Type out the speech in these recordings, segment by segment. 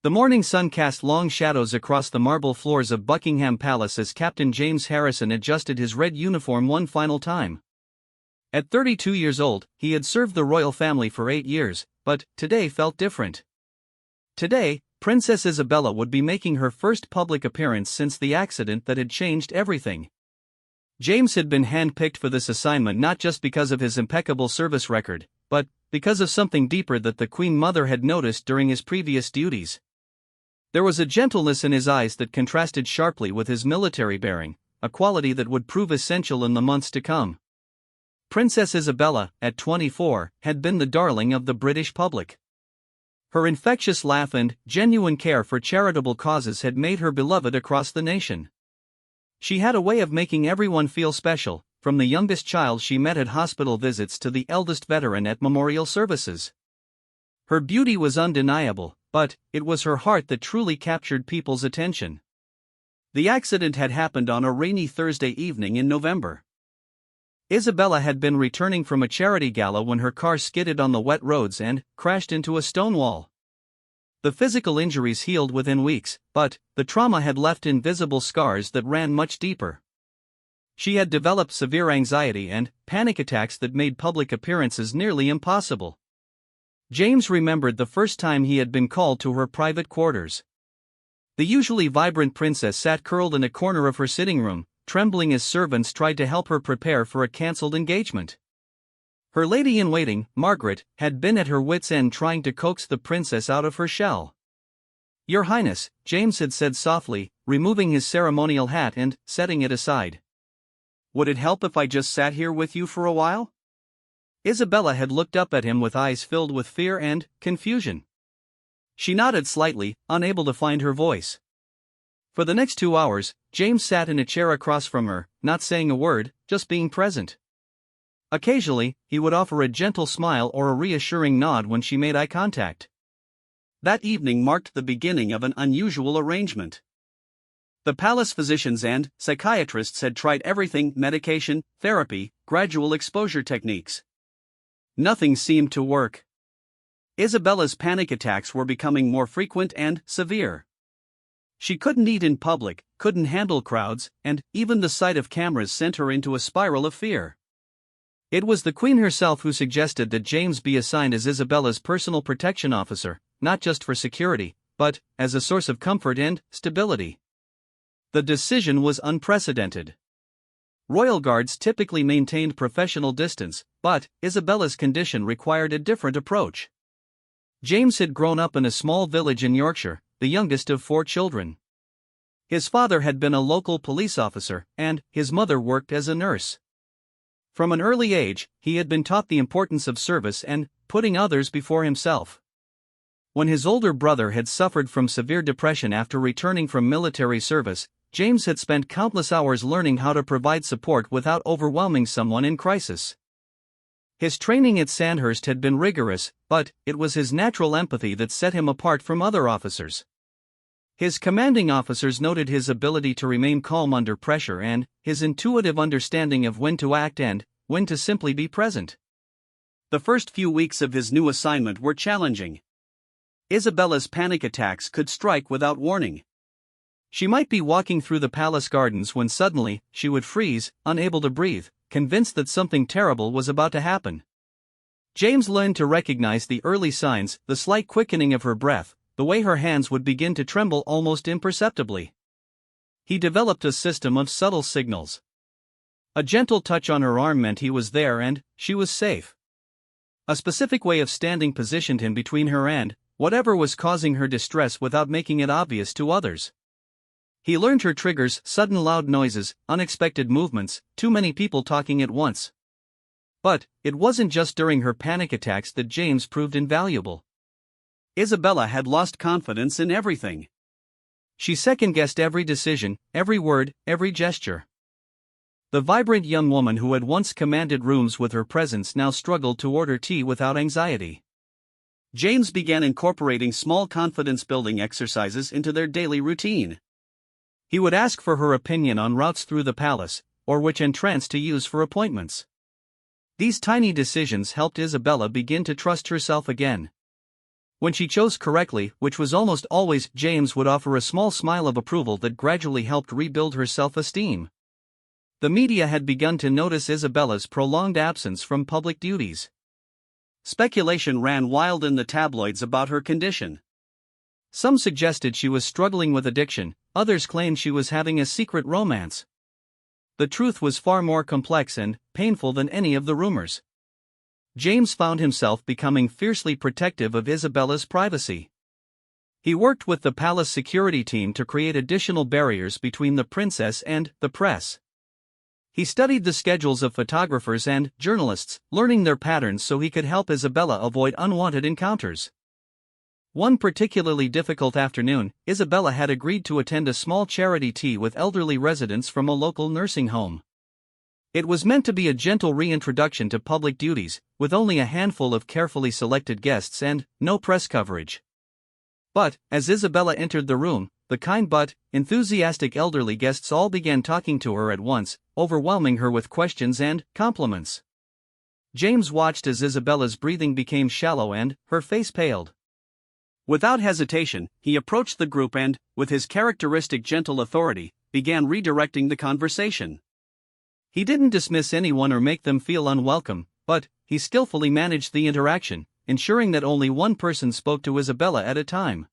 The morning sun cast long shadows across the marble floors of Buckingham Palace as Captain James Harrison adjusted his red uniform one final time. At 32 years old, he had served the royal family for 8 years, but today felt different. Today, Princess Isabella would be making her first public appearance since the accident that had changed everything. James had been handpicked for this assignment not just because of his impeccable service record, but because of something deeper that the Queen Mother had noticed during his previous duties. There was a gentleness in his eyes that contrasted sharply with his military bearing, a quality that would prove essential in the months to come. Princess Isabella, at 24, had been the darling of the British public. Her infectious laugh and genuine care for charitable causes had made her beloved across the nation. She had a way of making everyone feel special, from the youngest child she met at hospital visits to the eldest veteran at memorial services. Her beauty was undeniable, but it was her heart that truly captured people's attention. The accident had happened on a rainy Thursday evening in November. Isabella had been returning from a charity gala when her car skidded on the wet roads and crashed into a stone wall. The physical injuries healed within weeks, but the trauma had left invisible scars that ran much deeper. She had developed severe anxiety and panic attacks that made public appearances nearly impossible. James remembered the first time he had been called to her private quarters. The usually vibrant princess sat curled in a corner of her sitting room, trembling as servants tried to help her prepare for a cancelled engagement. Her lady-in-waiting, Margaret, had been at her wits' end trying to coax the princess out of her shell. "Your Highness," James had said softly, removing his ceremonial hat and setting it aside. "Would it help if I just sat here with you for a while?" Isabella had looked up at him with eyes filled with fear and confusion. She nodded slightly, unable to find her voice. For the next 2 hours, James sat in a chair across from her, not saying a word, just being present. Occasionally, he would offer a gentle smile or a reassuring nod when she made eye contact. That evening marked the beginning of an unusual arrangement. The palace physicians and psychiatrists had tried everything: medication, therapy, gradual exposure techniques. Nothing seemed to work. Isabella's panic attacks were becoming more frequent and severe. She couldn't eat in public, couldn't handle crowds, and even the sight of cameras sent her into a spiral of fear. It was the Queen herself who suggested that James be assigned as Isabella's personal protection officer, not just for security, but as a source of comfort and stability. The decision was unprecedented. Royal guards typically maintained professional distance, but Isabella's condition required a different approach. James had grown up in a small village in Yorkshire, the youngest of 4 children. His father had been a local police officer, and his mother worked as a nurse. From an early age, he had been taught the importance of service and putting others before himself. When his older brother had suffered from severe depression after returning from military service, James had spent countless hours learning how to provide support without overwhelming someone in crisis. His training at Sandhurst had been rigorous, but it was his natural empathy that set him apart from other officers. His commanding officers noted his ability to remain calm under pressure and his intuitive understanding of when to act and when to simply be present. The first few weeks of his new assignment were challenging. Isabella's panic attacks could strike without warning. She might be walking through the palace gardens when suddenly she would freeze, unable to breathe, convinced that something terrible was about to happen. James learned to recognize the early signs: the slight quickening of her breath, the way her hands would begin to tremble almost imperceptibly. He developed a system of subtle signals. A gentle touch on her arm meant he was there and she was safe. A specific way of standing positioned him between her and whatever was causing her distress without making it obvious to others. He learned her triggers: sudden loud noises, unexpected movements, too many people talking at once. But it wasn't just during her panic attacks that James proved invaluable. Isabella had lost confidence in everything. She second-guessed every decision, every word, every gesture. The vibrant young woman who had once commanded rooms with her presence now struggled to order tea without anxiety. James began incorporating small confidence-building exercises into their daily routine. He would ask for her opinion on routes through the palace, or which entrance to use for appointments. These tiny decisions helped Isabella begin to trust herself again. When she chose correctly, which was almost always, James would offer a small smile of approval that gradually helped rebuild her self-esteem. The media had begun to notice Isabella's prolonged absence from public duties. Speculation ran wild in the tabloids about her condition. Some suggested she was struggling with addiction, others claimed she was having a secret romance. The truth was far more complex and painful than any of the rumors. James found himself becoming fiercely protective of Isabella's privacy. He worked with the palace security team to create additional barriers between the princess and the press. He studied the schedules of photographers and journalists, learning their patterns so he could help Isabella avoid unwanted encounters. One particularly difficult afternoon, Isabella had agreed to attend a small charity tea with elderly residents from a local nursing home. It was meant to be a gentle reintroduction to public duties, with only a handful of carefully selected guests and no press coverage. But, as Isabella entered the room, the kind but enthusiastic elderly guests all began talking to her at once, overwhelming her with questions and compliments. James watched as Isabella's breathing became shallow and her face paled. Without hesitation, he approached the group and, with his characteristic gentle authority, began redirecting the conversation. He didn't dismiss anyone or make them feel unwelcome, but he skillfully managed the interaction, ensuring that only one person spoke to Isabella at a time.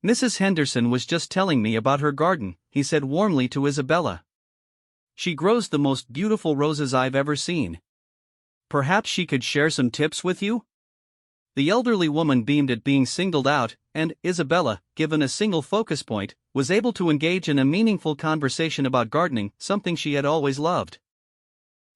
"Mrs. Henderson was just telling me about her garden," he said warmly to Isabella. "She grows the most beautiful roses I've ever seen. Perhaps she could share some tips with you?" The elderly woman beamed at being singled out, and Isabella, given a single focus point, was able to engage in a meaningful conversation about gardening, something she had always loved.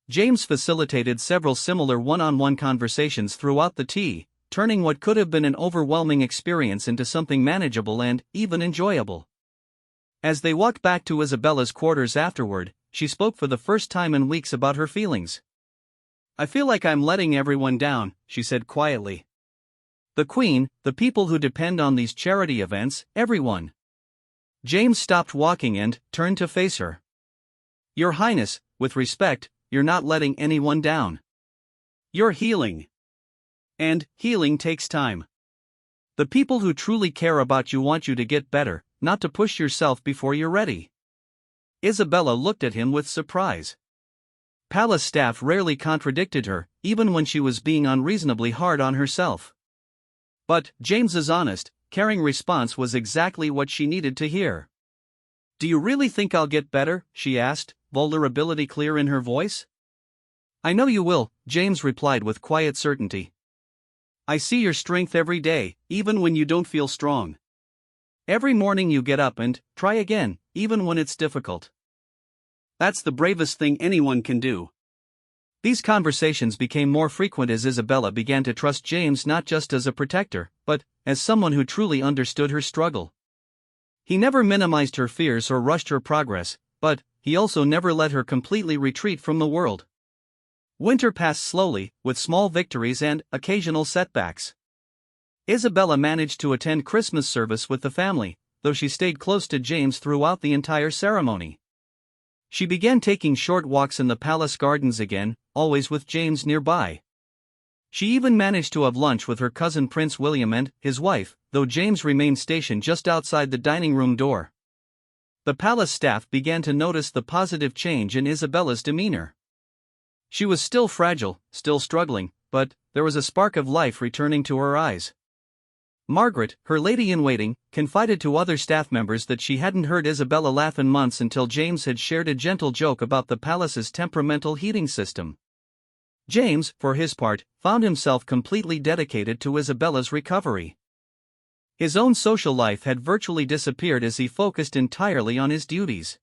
James facilitated several similar one-on-one conversations throughout the tea, turning what could have been an overwhelming experience into something manageable and even enjoyable. As they walked back to Isabella's quarters afterward, she spoke for the first time in weeks about her feelings. "I feel like I'm letting everyone down," she said quietly. "The Queen, the people who depend on these charity events, everyone." James stopped walking and turned to face her. "Your Highness, with respect, you're not letting anyone down. You're healing. And healing takes time. The people who truly care about you want you to get better, not to push yourself before you're ready." Isabella looked at him with surprise. Palace staff rarely contradicted her, even when she was being unreasonably hard on herself. But James's honest, caring response was exactly what she needed to hear. "Do you really think I'll get better?" she asked, vulnerability clear in her voice. "I know you will," James replied with quiet certainty. "I see your strength every day, even when you don't feel strong. Every morning you get up and try again, even when it's difficult. That's the bravest thing anyone can do." These conversations became more frequent as Isabella began to trust James not just as a protector, but as someone who truly understood her struggle. He never minimized her fears or rushed her progress, but he also never let her completely retreat from the world. Winter passed slowly, with small victories and occasional setbacks. Isabella managed to attend Christmas service with the family, though she stayed close to James throughout the entire ceremony. She began taking short walks in the palace gardens again, always with James nearby. She even managed to have lunch with her cousin Prince William and his wife, though James remained stationed just outside the dining room door. The palace staff began to notice the positive change in Isabella's demeanor. She was still fragile, still struggling, but there was a spark of life returning to her eyes. Margaret, her lady-in-waiting, confided to other staff members that she hadn't heard Isabella laugh in months until James had shared a gentle joke about the palace's temperamental heating system. James, for his part, found himself completely dedicated to Isabella's recovery. His own social life had virtually disappeared as he focused entirely on his duties.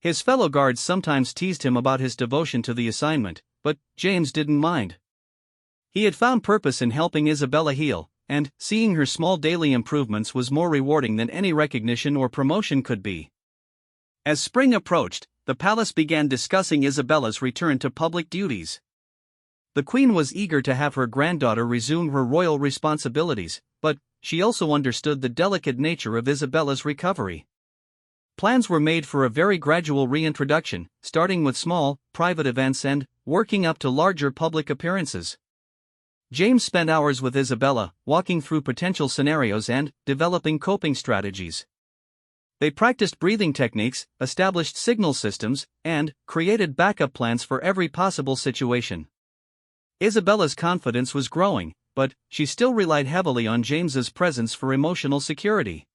His fellow guards sometimes teased him about his devotion to the assignment, but James didn't mind. He had found purpose in helping Isabella heal, and seeing her small daily improvements was more rewarding than any recognition or promotion could be. As spring approached, the palace began discussing Isabella's return to public duties. The Queen was eager to have her granddaughter resume her royal responsibilities, but she also understood the delicate nature of Isabella's recovery. Plans were made for a very gradual reintroduction, starting with small, private events and working up to larger public appearances. James spent hours with Isabella, walking through potential scenarios and developing coping strategies. They practiced breathing techniques, established signal systems, and created backup plans for every possible situation. Isabella's confidence was growing, but she still relied heavily on James's presence for emotional security.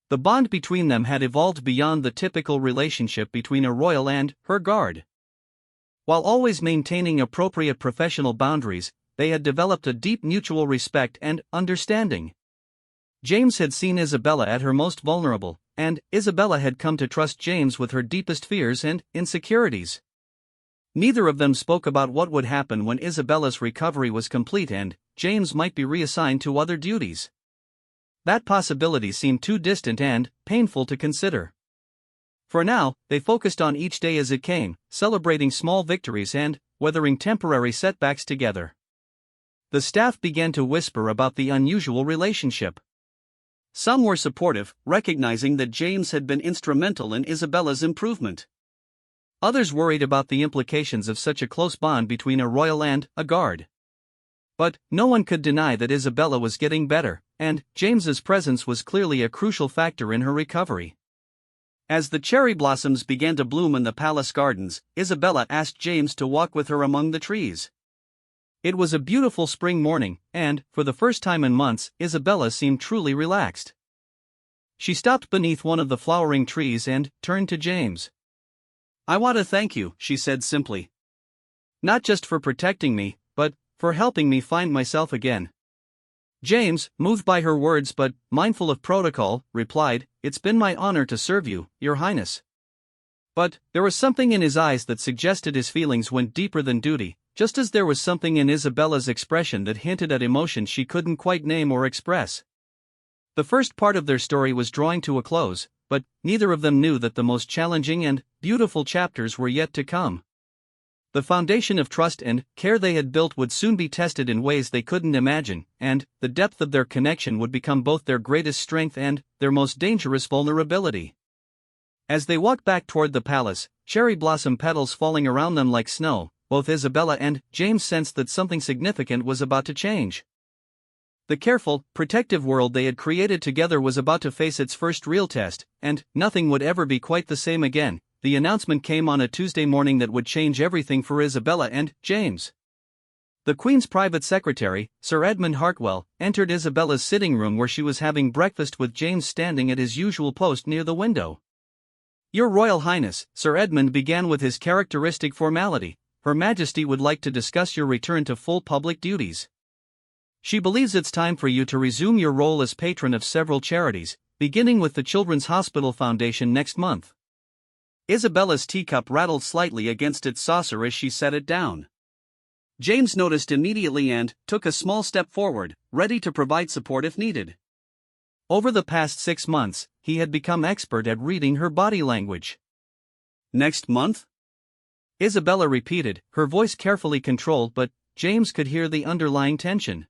The bond between them had evolved beyond the typical relationship between a royal and her guard. While always maintaining appropriate professional boundaries, they had developed a deep mutual respect and understanding. James had seen Isabella at her most vulnerable, and Isabella had come to trust James with her deepest fears and insecurities. Neither of them spoke about what would happen when Isabella's recovery was complete and James might be reassigned to other duties. That possibility seemed too distant and painful to consider. For now, they focused on each day as it came, celebrating small victories and weathering temporary setbacks together. The staff began to whisper about the unusual relationship. Some were supportive, recognizing that James had been instrumental in Isabella's improvement. Others worried about the implications of such a close bond between a royal and a guard. But no one could deny that Isabella was getting better, and James's presence was clearly a crucial factor in her recovery. As the cherry blossoms began to bloom in the palace gardens, Isabella asked James to walk with her among the trees. It was a beautiful spring morning, and, for the first time in months, Isabella seemed truly relaxed. She stopped beneath one of the flowering trees and turned to James. "I want to thank you," she said simply. "Not just for protecting me, but for helping me find myself again." James, moved by her words but mindful of protocol, replied, "It's been my honor to serve you, Your Highness." But there was something in his eyes that suggested his feelings went deeper than duty, just as there was something in Isabella's expression that hinted at emotions she couldn't quite name or express. The first part of their story was drawing to a close, but neither of them knew that the most challenging and beautiful chapters were yet to come. The foundation of trust and care they had built would soon be tested in ways they couldn't imagine, and the depth of their connection would become both their greatest strength and their most dangerous vulnerability. As they walked back toward the palace, cherry blossom petals falling around them like snow, both Isabella and James sensed that something significant was about to change. The careful, protective world they had created together was about to face its first real test, and nothing would ever be quite the same again. The announcement came on a Tuesday morning that would change everything for Isabella and James. The Queen's private secretary, Sir Edmund Hartwell, entered Isabella's sitting room where she was having breakfast with James standing at his usual post near the window. "Your Royal Highness," Sir Edmund began with his characteristic formality, "Her Majesty would like to discuss your return to full public duties. She believes it's time for you to resume your role as patron of several charities, beginning with the Children's Hospital Foundation next month." Isabella's teacup rattled slightly against its saucer as she set it down. James noticed immediately and took a small step forward, ready to provide support if needed. Over the past 6 months, he had become expert at reading her body language. "Next month?" Isabella repeated, her voice carefully controlled, but James could hear the underlying tension.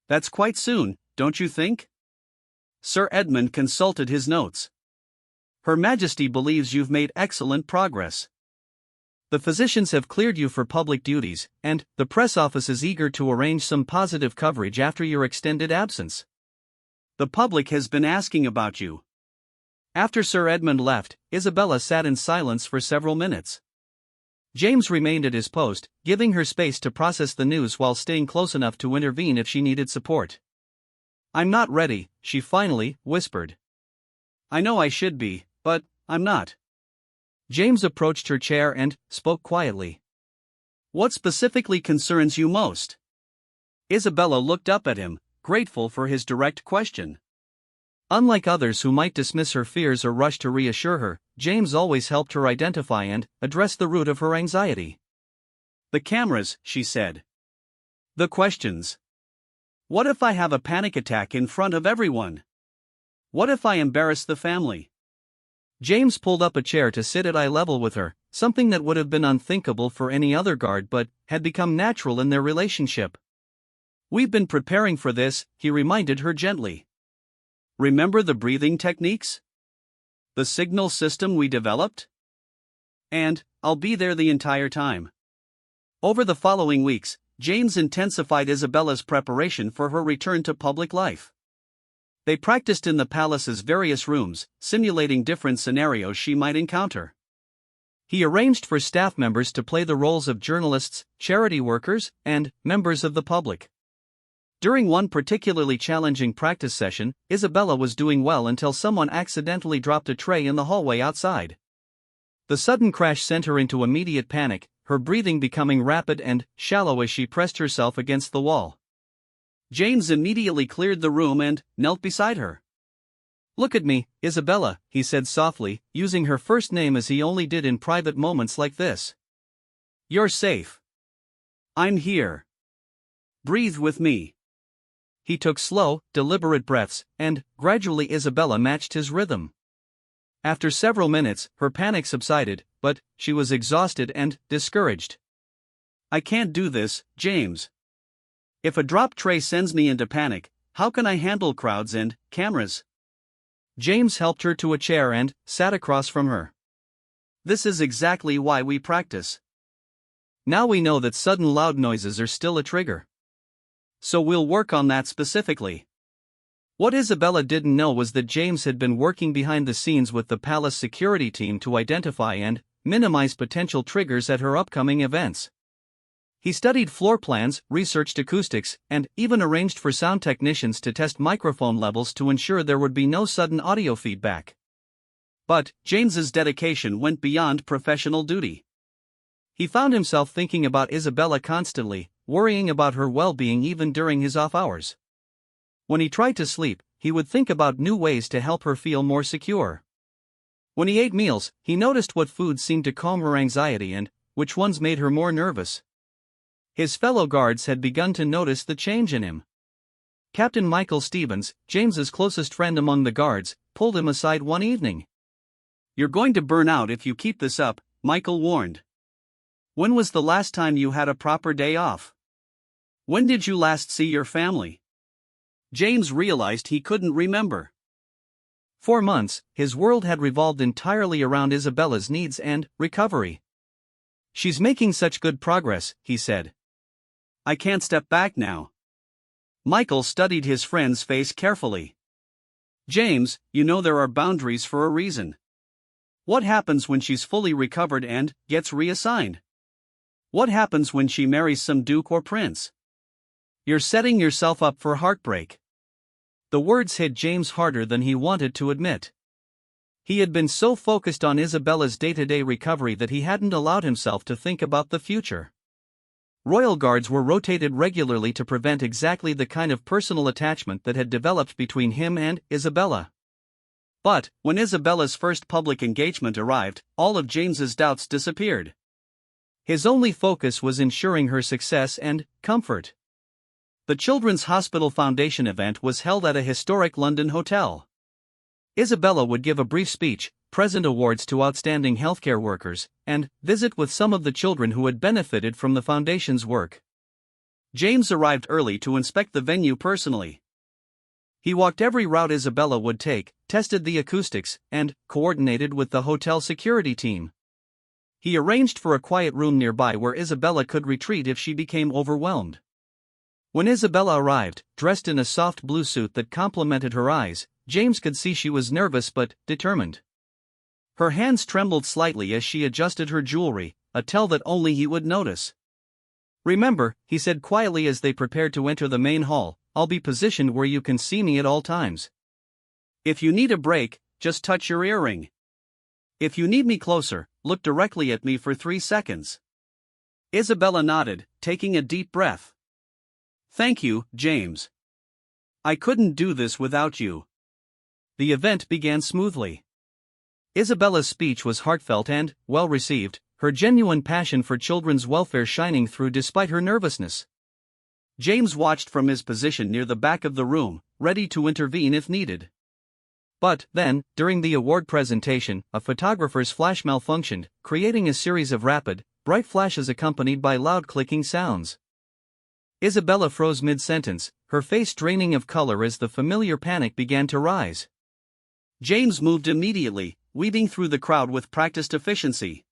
"That's quite soon, don't you think?" Sir Edmund consulted his notes. "Her Majesty believes you've made excellent progress. The physicians have cleared you for public duties, and the press office is eager to arrange some positive coverage after your extended absence. The public has been asking about you." After Sir Edmund left, Isabella sat in silence for several minutes. James remained at his post, giving her space to process the news while staying close enough to intervene if she needed support. "I'm not ready," she finally whispered. "I know I should be, but I'm not." James approached her chair and spoke quietly. "What specifically concerns you most?" Isabella looked up at him, grateful for his direct question. Unlike others who might dismiss her fears or rush to reassure her, James always helped her identify and address the root of her anxiety. "The cameras," she said. "The questions. What if I have a panic attack in front of everyone? What if I embarrass the family?" James pulled up a chair to sit at eye level with her, something that would have been unthinkable for any other guard but had become natural in their relationship. "We've been preparing for this," he reminded her gently. "Remember the breathing techniques? The signal system we developed? And I'll be there the entire time." Over the following weeks, James intensified Isabella's preparation for her return to public life. They practiced in the palace's various rooms, simulating different scenarios she might encounter. He arranged for staff members to play the roles of journalists, charity workers, and members of the public. During one particularly challenging practice session, Isabella was doing well until someone accidentally dropped a tray in the hallway outside. The sudden crash sent her into immediate panic, her breathing becoming rapid and shallow as she pressed herself against the wall. James immediately cleared the room and knelt beside her. "Look at me, Isabella," he said softly, using her first name as he only did in private moments like this. "You're safe. I'm here. Breathe with me." He took slow, deliberate breaths, and gradually Isabella matched his rhythm. After several minutes, her panic subsided, but she was exhausted and discouraged. "I can't do this, James. If a dropped tray sends me into panic, how can I handle crowds and cameras?" James helped her to a chair and sat across from her. "This is exactly why we practice. Now we know that sudden loud noises are still a trigger. So we'll work on that specifically." What Isabella didn't know was that James had been working behind the scenes with the palace security team to identify and minimize potential triggers at her upcoming events. He studied floor plans, researched acoustics, and even arranged for sound technicians to test microphone levels to ensure there would be no sudden audio feedback. But James's dedication went beyond professional duty. He found himself thinking about Isabella constantly, worrying about her well-being even during his off hours. When he tried to sleep, he would think about new ways to help her feel more secure. When he ate meals, he noticed what foods seemed to calm her anxiety and which ones made her more nervous. His fellow guards had begun to notice the change in him. Captain Michael Stevens, James's closest friend among the guards, pulled him aside one evening. "You're going to burn out if you keep this up," Michael warned. "When was the last time you had a proper day off? When did you last see your family?" James realized he couldn't remember. For months, his world had revolved entirely around Isabella's needs and recovery. "She's making such good progress," he said. "I can't step back now." Michael studied his friend's face carefully. "James, you know there are boundaries for a reason. What happens when she's fully recovered and gets reassigned? What happens when she marries some duke or prince? You're setting yourself up for heartbreak." The words hit James harder than he wanted to admit. He had been so focused on Isabella's day-to-day recovery that he hadn't allowed himself to think about the future. Royal guards were rotated regularly to prevent exactly the kind of personal attachment that had developed between him and Isabella. But, when Isabella's first public engagement arrived, all of James's doubts disappeared. His only focus was ensuring her success and comfort. The Children's Hospital Foundation event was held at a historic London hotel. Isabella would give a brief speech, present awards to outstanding healthcare workers, and visit with some of the children who had benefited from the foundation's work. James arrived early to inspect the venue personally. He walked every route Isabella would take, tested the acoustics, and coordinated with the hotel security team. He arranged for a quiet room nearby where Isabella could retreat if she became overwhelmed. When Isabella arrived, dressed in a soft blue suit that complemented her eyes, James could see she was nervous but determined. Her hands trembled slightly as she adjusted her jewelry, a tell that only he would notice. "Remember," he said quietly as they prepared to enter the main hall, "I'll be positioned where you can see me at all times. If you need a break, just touch your earring. If you need me closer, look directly at me for 3 seconds." Isabella nodded, taking a deep breath. "Thank you, James. I couldn't do this without you." The event began smoothly. Isabella's speech was heartfelt and well received, her genuine passion for children's welfare shining through despite her nervousness. James watched from his position near the back of the room, ready to intervene if needed. But then, during the award presentation, a photographer's flash malfunctioned, creating a series of rapid, bright flashes accompanied by loud clicking sounds. Isabella froze mid-sentence, her face draining of color as the familiar panic began to rise. James moved immediately, weaving through the crowd with practiced efficiency.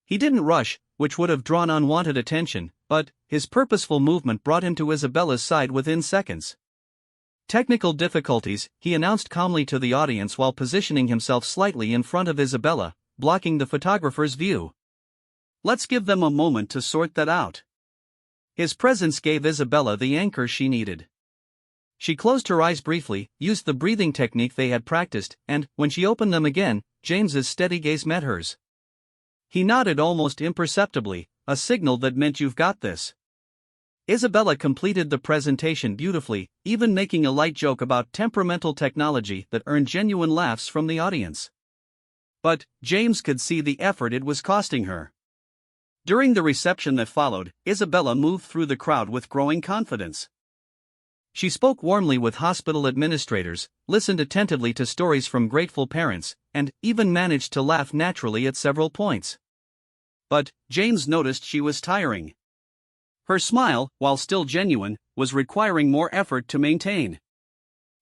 He didn't rush, which would have drawn unwanted attention, but his purposeful movement brought him to Isabella's side within seconds. "Technical difficulties," he announced calmly to the audience while positioning himself slightly in front of Isabella, blocking the photographer's view. "Let's give them a moment to sort that out." His presence gave Isabella the anchor she needed. She closed her eyes briefly, used the breathing technique they had practiced, and, when she opened them again, James's steady gaze met hers. He nodded almost imperceptibly, a signal that meant "You've got this." Isabella completed the presentation beautifully, even making a light joke about temperamental technology that earned genuine laughs from the audience. But James could see the effort it was costing her. During the reception that followed, Isabella moved through the crowd with growing confidence. She spoke warmly with hospital administrators, listened attentively to stories from grateful parents, and even managed to laugh naturally at several points. But James noticed she was tiring. Her smile, while still genuine, was requiring more effort to maintain.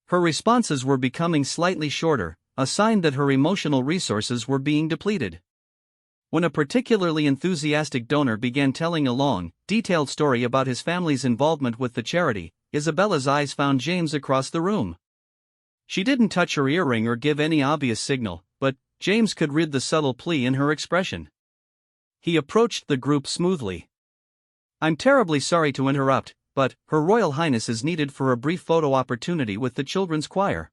Her responses were becoming slightly shorter, a sign that her emotional resources were being depleted. When a particularly enthusiastic donor began telling a long, detailed story about his family's involvement with the charity, Isabella's eyes found James across the room. She didn't touch her earring or give any obvious signal, but James could read the subtle plea in her expression. He approached the group smoothly. "I'm terribly sorry to interrupt, but Her Royal Highness is needed for a brief photo opportunity with the children's choir."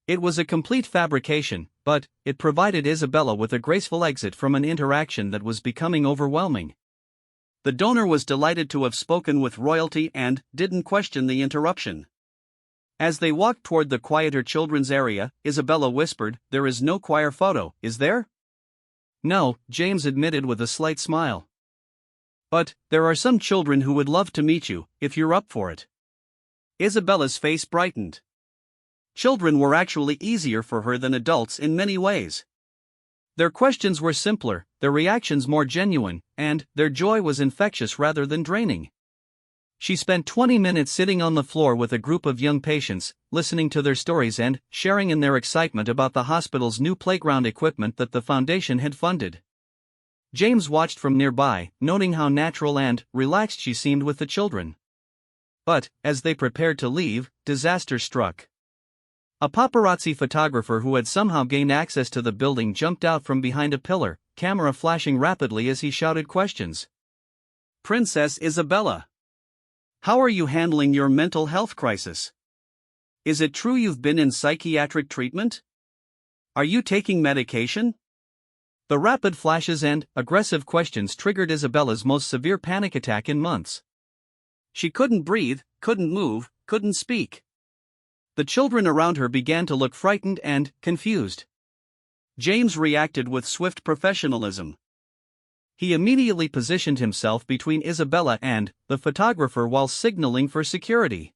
It was a complete fabrication, but it provided Isabella with a graceful exit from an interaction that was becoming overwhelming. The donor was delighted to have spoken with royalty and didn't question the interruption. As they walked toward the quieter children's area, Isabella whispered, "There is no choir photo, is there?" "No," James admitted with a slight smile. "But there are some children who would love to meet you, if you're up for it." Isabella's face brightened. Children were actually easier for her than adults in many ways. Their questions were simpler, their reactions more genuine, and their joy was infectious rather than draining. She spent 20 minutes sitting on the floor with a group of young patients, listening to their stories and sharing in their excitement about the hospital's new playground equipment that the foundation had funded. James watched from nearby, noting how natural and relaxed she seemed with the children. But, as they prepared to leave, disaster struck. A paparazzi photographer who had somehow gained access to the building jumped out from behind a pillar, camera flashing rapidly as he shouted questions. "Princess Isabella, how are you handling your mental health crisis? Is it true you've been in psychiatric treatment? Are you taking medication?" The rapid flashes and aggressive questions triggered Isabella's most severe panic attack in months. She couldn't breathe, couldn't move, couldn't speak. The children around her began to look frightened and confused. James reacted with swift professionalism. He immediately positioned himself between Isabella and the photographer while signaling for security.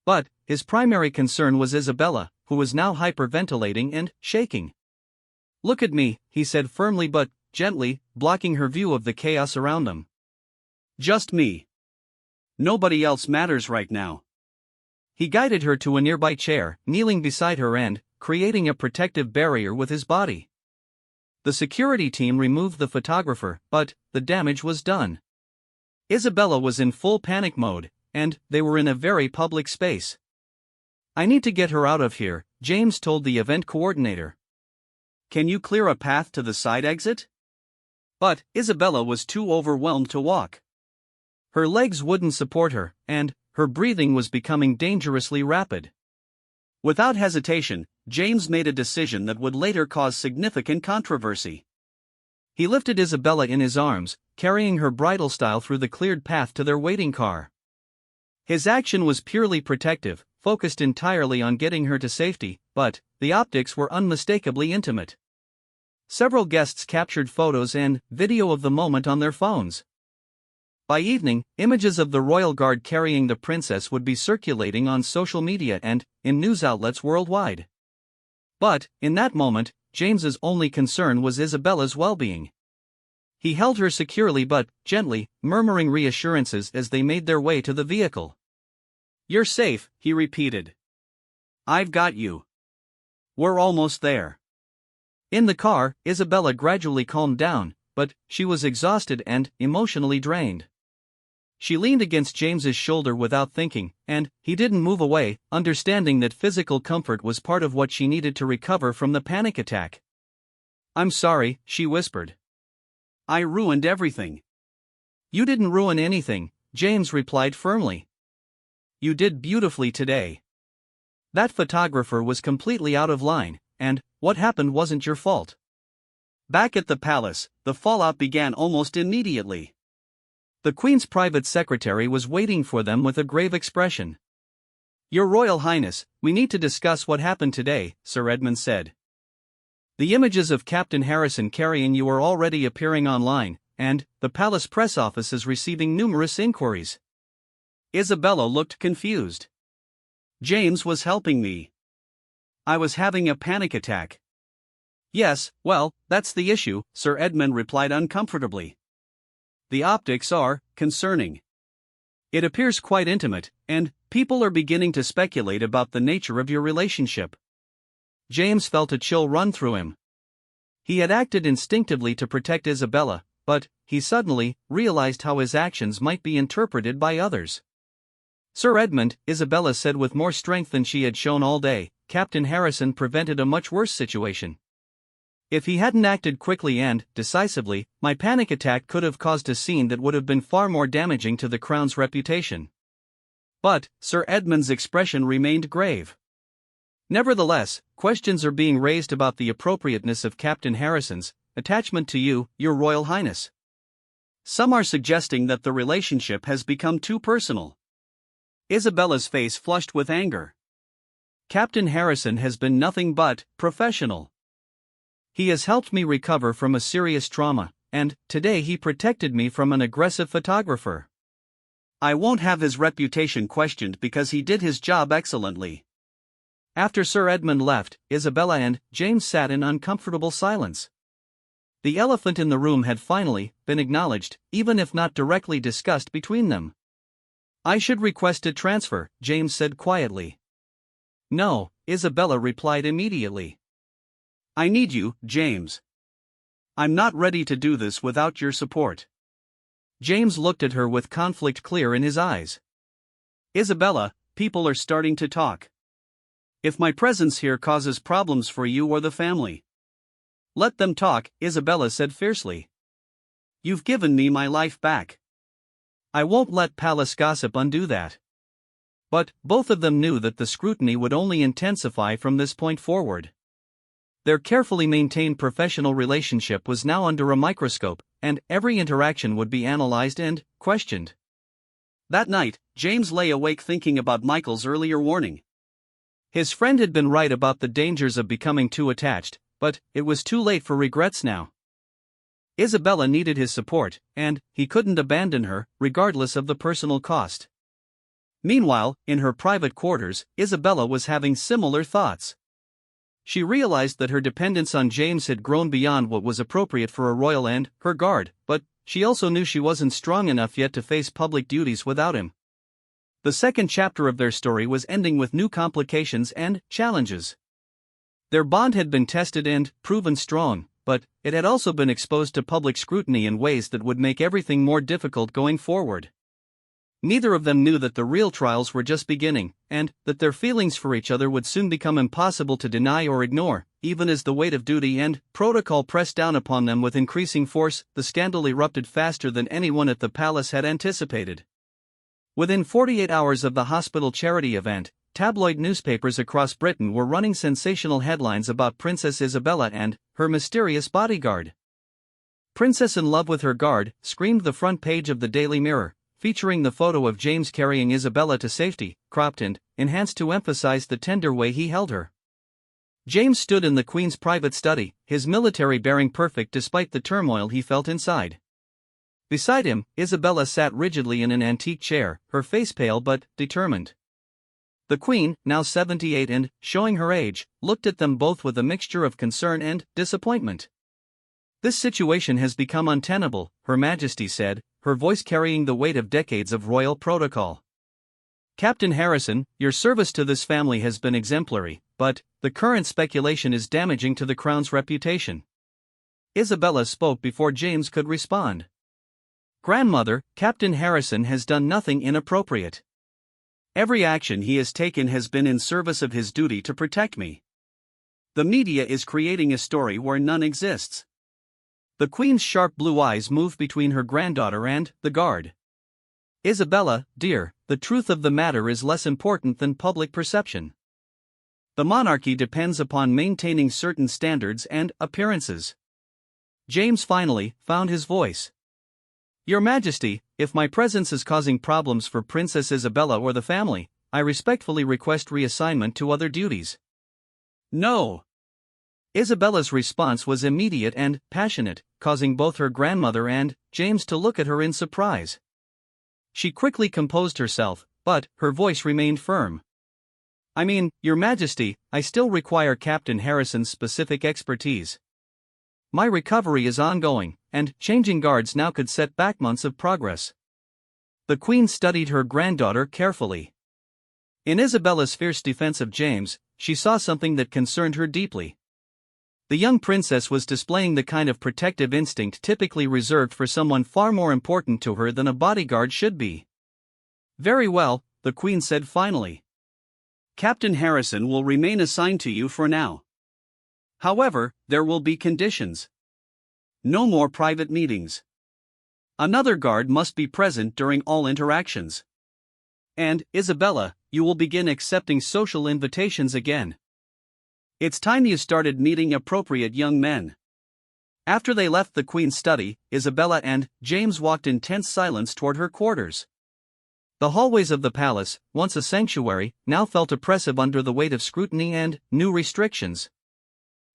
But his primary concern was Isabella, who was now hyperventilating and shaking. "Look at me," he said firmly but gently, blocking her view of the chaos around them. "Just me. Nobody else matters right now." He guided her to a nearby chair, kneeling beside her and creating a protective barrier with his body. The security team removed the photographer, but the damage was done. Isabella was in full panic mode, and they were in a very public space. "I need to get her out of here," James told the event coordinator. "Can you clear a path to the side exit?" But Isabella was too overwhelmed to walk. Her legs wouldn't support her, and her breathing was becoming dangerously rapid. Without hesitation, James made a decision that would later cause significant controversy. He lifted Isabella in his arms, carrying her bridal style through the cleared path to their waiting car. His action was purely protective, focused entirely on getting her to safety, but the optics were unmistakably intimate. Several guests captured photos and video of the moment on their phones. By evening, images of the royal guard carrying the princess would be circulating on social media and in news outlets worldwide. But, in that moment, James's only concern was Isabella's well-being. He held her securely but gently, murmuring reassurances as they made their way to the vehicle. "You're safe," he repeated. "I've got you. We're almost there." In the car, Isabella gradually calmed down, but she was exhausted and emotionally drained. She leaned against James's shoulder without thinking, and he didn't move away, understanding that physical comfort was part of what she needed to recover from the panic attack. "I'm sorry," she whispered. "I ruined everything." "You didn't ruin anything," James replied firmly. "You did beautifully today. That photographer was completely out of line, and what happened wasn't your fault." Back at the palace, the fallout began almost immediately. The Queen's private secretary was waiting for them with a grave expression. "Your Royal Highness, we need to discuss what happened today," Sir Edmund said. "The images of Captain Harrison carrying you are already appearing online, and the palace press office is receiving numerous inquiries." Isabella looked confused. "James was helping me. I was having a panic attack." "Yes, well, that's the issue," Sir Edmund replied uncomfortably. "The optics are concerning. It appears quite intimate, and people are beginning to speculate about the nature of your relationship." James felt a chill run through him. He had acted instinctively to protect Isabella, but he suddenly realized how his actions might be interpreted by others. "Sir Edmund," Isabella said with more strength than she had shown all day, "Captain Harrison prevented a much worse situation. If he hadn't acted quickly and decisively, my panic attack could have caused a scene that would have been far more damaging to the Crown's reputation." But Sir Edmund's expression remained grave. "Nevertheless, questions are being raised about the appropriateness of Captain Harrison's attachment to you, Your Royal Highness. Some are suggesting that the relationship has become too personal." Isabella's face flushed with anger. "Captain Harrison has been nothing but professional. He has helped me recover from a serious trauma, and today he protected me from an aggressive photographer. I won't have his reputation questioned because he did his job excellently." After Sir Edmund left, Isabella and James sat in uncomfortable silence. The elephant in the room had finally been acknowledged, even if not directly discussed between them. "I should request a transfer," James said quietly. "No," Isabella replied immediately. "I need you, James. I'm not ready to do this without your support." James looked at her with conflict clear in his eyes. "Isabella, people are starting to talk. If my presence here causes problems for you or the family, let them talk," Isabella said fiercely. "You've given me my life back. I won't let palace gossip undo that." But both of them knew that the scrutiny would only intensify from this point forward. Their carefully maintained professional relationship was now under a microscope, and every interaction would be analyzed and questioned. That night, James lay awake thinking about Michael's earlier warning. His friend had been right about the dangers of becoming too attached, but it was too late for regrets now. Isabella needed his support, and he couldn't abandon her, regardless of the personal cost. Meanwhile, in her private quarters, Isabella was having similar thoughts. She realized that her dependence on James had grown beyond what was appropriate for a royal and her guard, but she also knew she wasn't strong enough yet to face public duties without him. The second chapter of their story was ending with new complications and challenges. Their bond had been tested and proven strong, but it had also been exposed to public scrutiny in ways that would make everything more difficult going forward. Neither of them knew that the real trials were just beginning, and that their feelings for each other would soon become impossible to deny or ignore, even as the weight of duty and protocol pressed down upon them with increasing force. The scandal erupted faster than anyone at the palace had anticipated. Within 48 hours of the hospital charity event, tabloid newspapers across Britain were running sensational headlines about Princess Isabella and her mysterious bodyguard. "Princess in love with her guard," screamed the front page of the Daily Mirror, featuring the photo of James carrying Isabella to safety, cropped and enhanced to emphasize the tender way he held her. James stood in the Queen's private study, his military bearing perfect despite the turmoil he felt inside. Beside him, Isabella sat rigidly in an antique chair, her face pale but determined. The Queen, now 78 and showing her age, looked at them both with a mixture of concern and disappointment. "This situation has become untenable," Her Majesty said, her voice carrying the weight of decades of royal protocol. "Captain Harrison, your service to this family has been exemplary, but the current speculation is damaging to the Crown's reputation." Isabella spoke before James could respond. Grandmother, Captain Harrison has done nothing inappropriate. Every action he has taken has been in service of his duty to protect me. The media is creating a story where none exists." The Queen's sharp blue eyes moved between her granddaughter and the guard. "Isabella, dear, the truth of the matter is less important than public perception. The monarchy depends upon maintaining certain standards and appearances." James finally found his voice. "Your Majesty, if my presence is causing problems for Princess Isabella or the family, I respectfully request reassignment to other duties." "No." Isabella's response was immediate and passionate, causing both her grandmother and James to look at her in surprise. She quickly composed herself, but her voice remained firm. "I mean, Your Majesty, I still require Captain Harrison's specific expertise. My recovery is ongoing, and changing guards now could set back months of progress." The Queen studied her granddaughter carefully. In Isabella's fierce defense of James, she saw something that concerned her deeply. The young princess was displaying the kind of protective instinct typically reserved for someone far more important to her than a bodyguard should be. "Very well," the Queen said finally. "Captain Harrison will remain assigned to you for now. However, there will be conditions. No more private meetings. Another guard must be present during all interactions. And, Isabella, you will begin accepting social invitations again. It's time you started meeting appropriate young men." After they left the Queen's study, Isabella and James walked in tense silence toward her quarters. The hallways of the palace, once a sanctuary, now felt oppressive under the weight of scrutiny and new restrictions.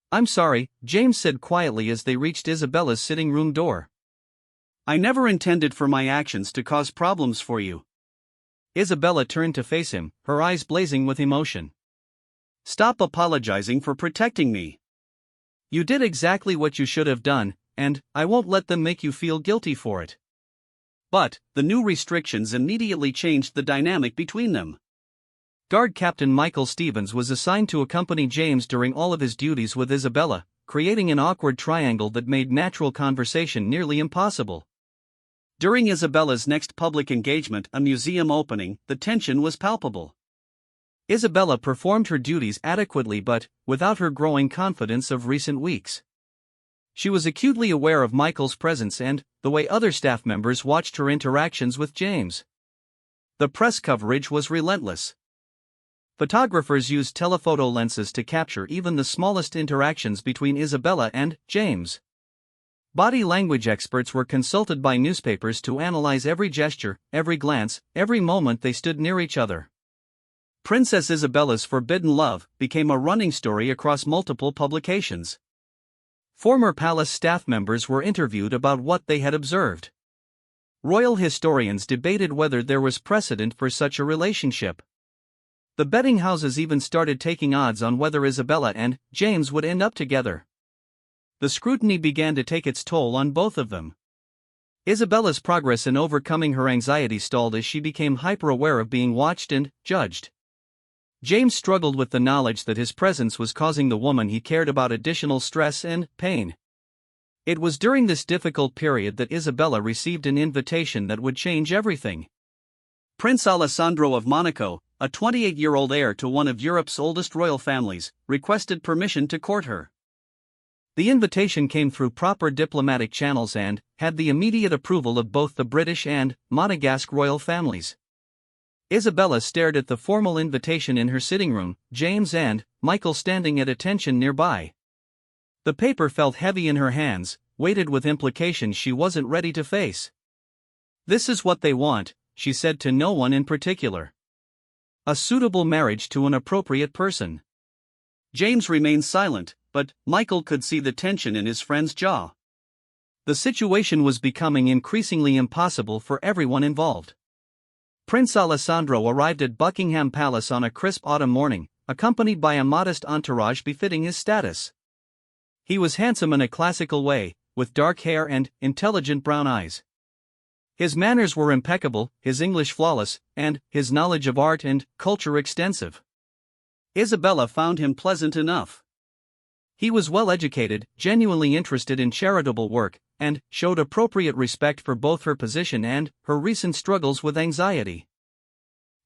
"I'm sorry," James said quietly as they reached Isabella's sitting room door. "I never intended for my actions to cause problems for you." Isabella turned to face him, her eyes blazing with emotion. "Stop apologizing for protecting me. You did exactly what you should have done, and I won't let them make you feel guilty for it." But the new restrictions immediately changed the dynamic between them. Guard Captain Michael Stevens was assigned to accompany James during all of his duties with Isabella, creating an awkward triangle that made natural conversation nearly impossible. During Isabella's next public engagement, a museum opening, the tension was palpable. Isabella performed her duties adequately but without her growing confidence of recent weeks. She was acutely aware of Michael's presence and the way other staff members watched her interactions with James. The press coverage was relentless. Photographers used telephoto lenses to capture even the smallest interactions between Isabella and James. Body language experts were consulted by newspapers to analyze every gesture, every glance, every moment they stood near each other. Princess Isabella's forbidden love became a running story across multiple publications. Former palace staff members were interviewed about what they had observed. Royal historians debated whether there was precedent for such a relationship. The betting houses even started taking odds on whether Isabella and James would end up together. The scrutiny began to take its toll on both of them. Isabella's progress in overcoming her anxiety stalled as she became hyper-aware of being watched and judged. James struggled with the knowledge that his presence was causing the woman he cared about additional stress and pain. It was during this difficult period that Isabella received an invitation that would change everything. Prince Alessandro of Monaco, a 28-year-old heir to one of Europe's oldest royal families, requested permission to court her. The invitation came through proper diplomatic channels and had the immediate approval of both the British and Monegasque royal families. Isabella stared at the formal invitation in her sitting room, James and Michael standing at attention nearby. The paper felt heavy in her hands, weighted with implications she wasn't ready to face. "This is what they want," she said to no one in particular. "A suitable marriage to an appropriate person." James remained silent, but Michael could see the tension in his friend's jaw. The situation was becoming increasingly impossible for everyone involved. Prince Alessandro arrived at Buckingham Palace on a crisp autumn morning, accompanied by a modest entourage befitting his status. He was handsome in a classical way, with dark hair and intelligent brown eyes. His manners were impeccable, his English flawless, and his knowledge of art and culture extensive. Isabella found him pleasant enough. He was well educated, genuinely interested in charitable work, and showed appropriate respect for both her position and her recent struggles with anxiety.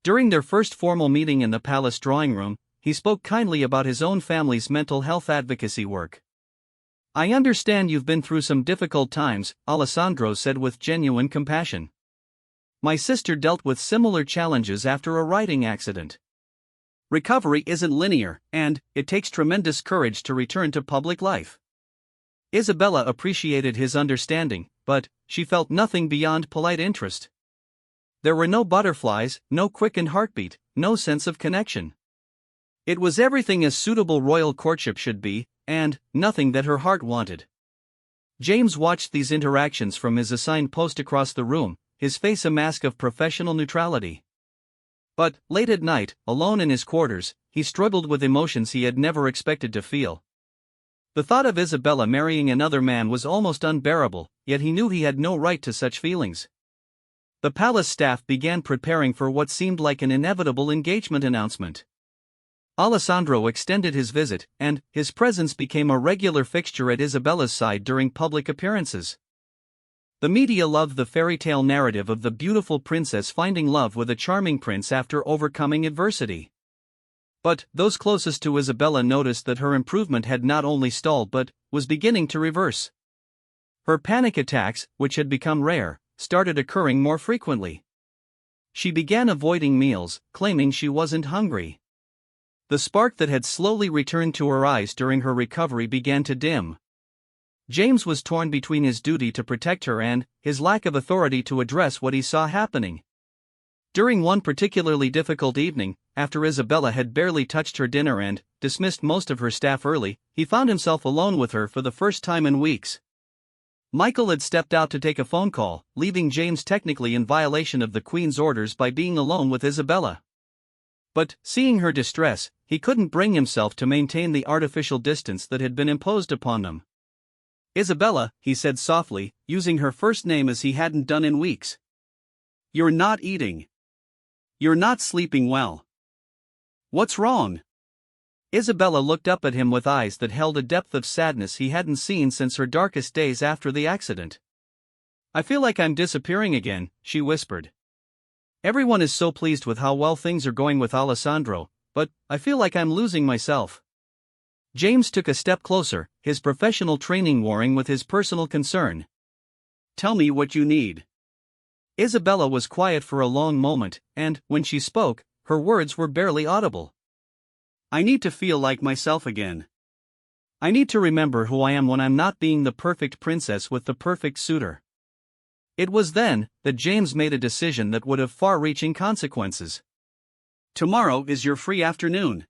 During their first formal meeting in the palace drawing room, he spoke kindly about his own family's mental health advocacy work. "I understand you've been through some difficult times," Alessandro said with genuine compassion. "My sister dealt with similar challenges after a riding accident. Recovery isn't linear, and it takes tremendous courage to return to public life." Isabella appreciated his understanding, but she felt nothing beyond polite interest. There were no butterflies, no quickened heartbeat, no sense of connection. It was everything a suitable royal courtship should be, and nothing that her heart wanted. James watched these interactions from his assigned post across the room, his face a mask of professional neutrality. But, late at night, alone in his quarters, he struggled with emotions he had never expected to feel. The thought of Isabella marrying another man was almost unbearable, yet he knew he had no right to such feelings. The palace staff began preparing for what seemed like an inevitable engagement announcement. Alessandro extended his visit, and his presence became a regular fixture at Isabella's side during public appearances. The media loved the fairy tale narrative of the beautiful princess finding love with a charming prince after overcoming adversity. But those closest to Isabella noticed that her improvement had not only stalled but was beginning to reverse. Her panic attacks, which had become rare, started occurring more frequently. She began avoiding meals, claiming she wasn't hungry. The spark that had slowly returned to her eyes during her recovery began to dim. James was torn between his duty to protect her and his lack of authority to address what he saw happening. During one particularly difficult evening, after Isabella had barely touched her dinner and dismissed most of her staff early, he found himself alone with her for the first time in weeks. Michael had stepped out to take a phone call, leaving James technically in violation of the Queen's orders by being alone with Isabella. But, seeing her distress, he couldn't bring himself to maintain the artificial distance that had been imposed upon them. "Isabella," he said softly, using her first name as he hadn't done in weeks. "You're not eating. You're not sleeping well. What's wrong?" Isabella looked up at him with eyes that held a depth of sadness he hadn't seen since her darkest days after the accident. "I feel like I'm disappearing again," she whispered. "Everyone is so pleased with how well things are going with Alessandro, but I feel like I'm losing myself." James took a step closer, his professional training warring with his personal concern. "Tell me what you need." Isabella was quiet for a long moment, and, when she spoke, her words were barely audible. "I need to feel like myself again. I need to remember who I am when I'm not being the perfect princess with the perfect suitor." It was then that James made a decision that would have far-reaching consequences. "Tomorrow is your free afternoon.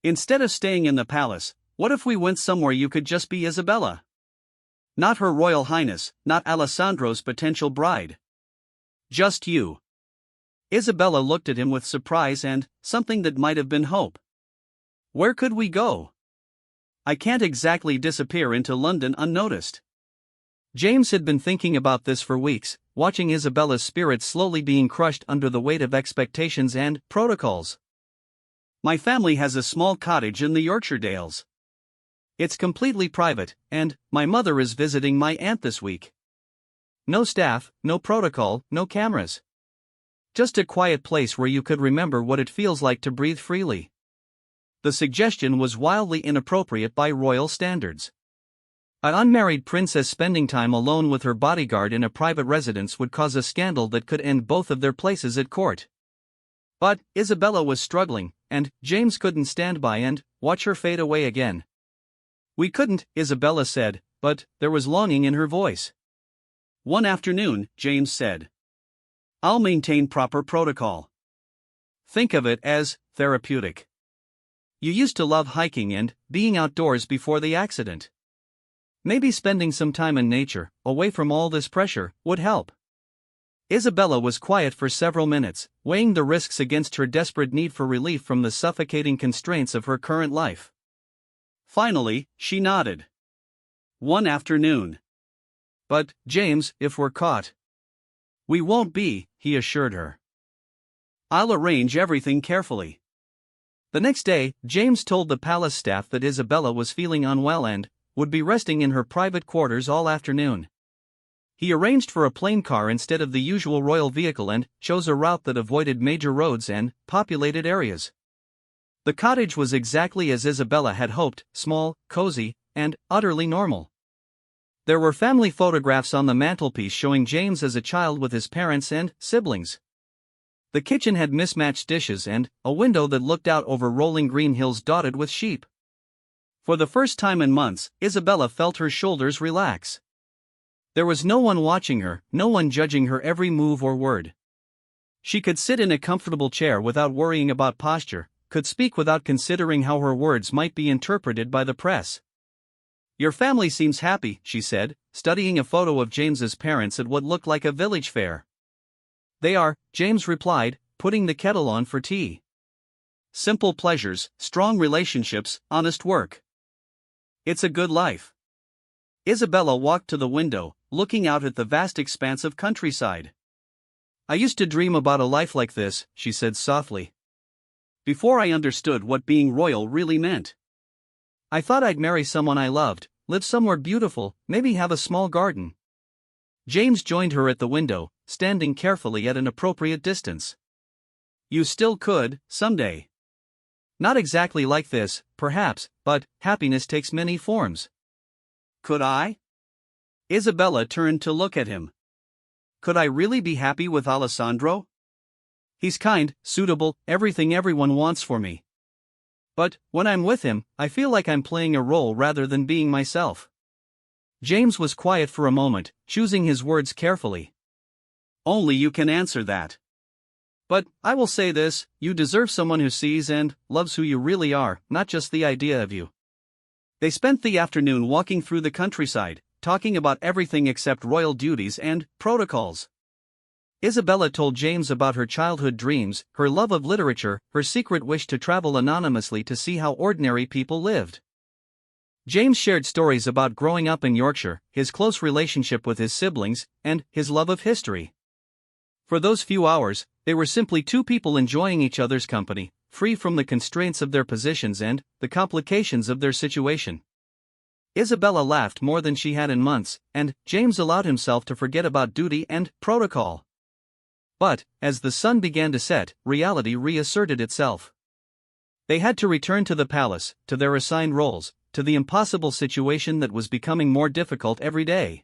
Instead of staying in the palace, what if we went somewhere you could just be Isabella? Not Her Royal Highness, not Alessandro's potential bride. Just you." Isabella looked at him with surprise and something that might have been hope. "Where could we go? I can't exactly disappear into London unnoticed." James had been thinking about this for weeks, watching Isabella's spirit slowly being crushed under the weight of expectations and protocols. "My family has a small cottage in the Yorkshire Dales. It's completely private, and my mother is visiting my aunt this week. No staff, no protocol, no cameras. Just a quiet place where you could remember what it feels like to breathe freely." The suggestion was wildly inappropriate by royal standards. An unmarried princess spending time alone with her bodyguard in a private residence would cause a scandal that could end both of their places at court. But Isabella was struggling, and James couldn't stand by and watch her fade away again. "We couldn't," Isabella said, but there was longing in her voice. "One afternoon," James said. "I'll maintain proper protocol. Think of it as therapeutic. You used to love hiking and being outdoors before the accident. Maybe spending some time in nature, away from all this pressure, would help." Isabella was quiet for several minutes, weighing the risks against her desperate need for relief from the suffocating constraints of her current life. Finally, she nodded. "One afternoon. But, James, if we're caught." "We won't be," he assured her. "I'll arrange everything carefully." The next day, James told the palace staff that Isabella was feeling unwell and would be resting in her private quarters all afternoon. He arranged for a plane car instead of the usual royal vehicle and chose a route that avoided major roads and populated areas. The cottage was exactly as Isabella had hoped, small, cozy, and utterly normal. There were family photographs on the mantelpiece showing James as a child with his parents and siblings. The kitchen had mismatched dishes and a window that looked out over rolling green hills dotted with sheep. For the first time in months, Isabella felt her shoulders relax. There was no one watching her, no one judging her every move or word. She could sit in a comfortable chair without worrying about posture, could speak without considering how her words might be interpreted by the press. "Your family seems happy," she said, studying a photo of James's parents at what looked like a village fair. "They are," James replied, putting the kettle on for tea. "Simple pleasures, strong relationships, honest work. It's a good life." Isabella walked to the window, looking out at the vast expanse of countryside. "I used to dream about a life like this," she said softly. "Before I understood what being royal really meant. I thought I'd marry someone I loved, live somewhere beautiful, maybe have a small garden." James joined her at the window, standing carefully at an appropriate distance. "You still could, someday. Not exactly like this, perhaps, but happiness takes many forms." "Could I?" Isabella turned to look at him. "Could I really be happy with Alessandro? He's kind, suitable, everything everyone wants for me. But when I'm with him, I feel like I'm playing a role rather than being myself." James was quiet for a moment, choosing his words carefully. "Only you can answer that. But I will say this, you deserve someone who sees and loves who you really are, not just the idea of you." They spent the afternoon walking through the countryside, talking about everything except royal duties and protocols. Isabella told James about her childhood dreams, her love of literature, her secret wish to travel anonymously to see how ordinary people lived. James shared stories about growing up in Yorkshire, his close relationship with his siblings, and his love of history. For those few hours, they were simply two people enjoying each other's company, free from the constraints of their positions and the complications of their situation. Isabella laughed more than she had in months, and James allowed himself to forget about duty and protocol. But, as the sun began to set, reality reasserted itself. They had to return to the palace, to their assigned roles, to the impossible situation that was becoming more difficult every day.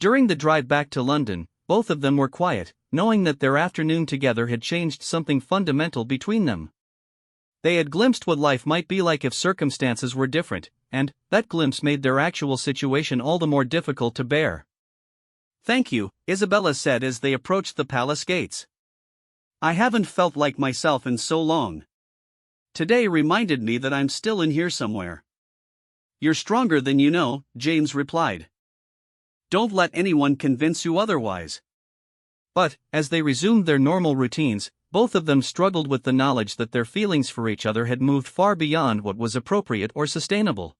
During the drive back to London, both of them were quiet, knowing that their afternoon together had changed something fundamental between them. They had glimpsed what life might be like if circumstances were different, and that glimpse made their actual situation all the more difficult to bear. "Thank you," Isabella said as they approached the palace gates. "I haven't felt like myself in so long. Today reminded me that I'm still in here somewhere." "You're stronger than you know," James replied. "Don't let anyone convince you otherwise." But, as they resumed their normal routines, both of them struggled with the knowledge that their feelings for each other had moved far beyond what was appropriate or sustainable.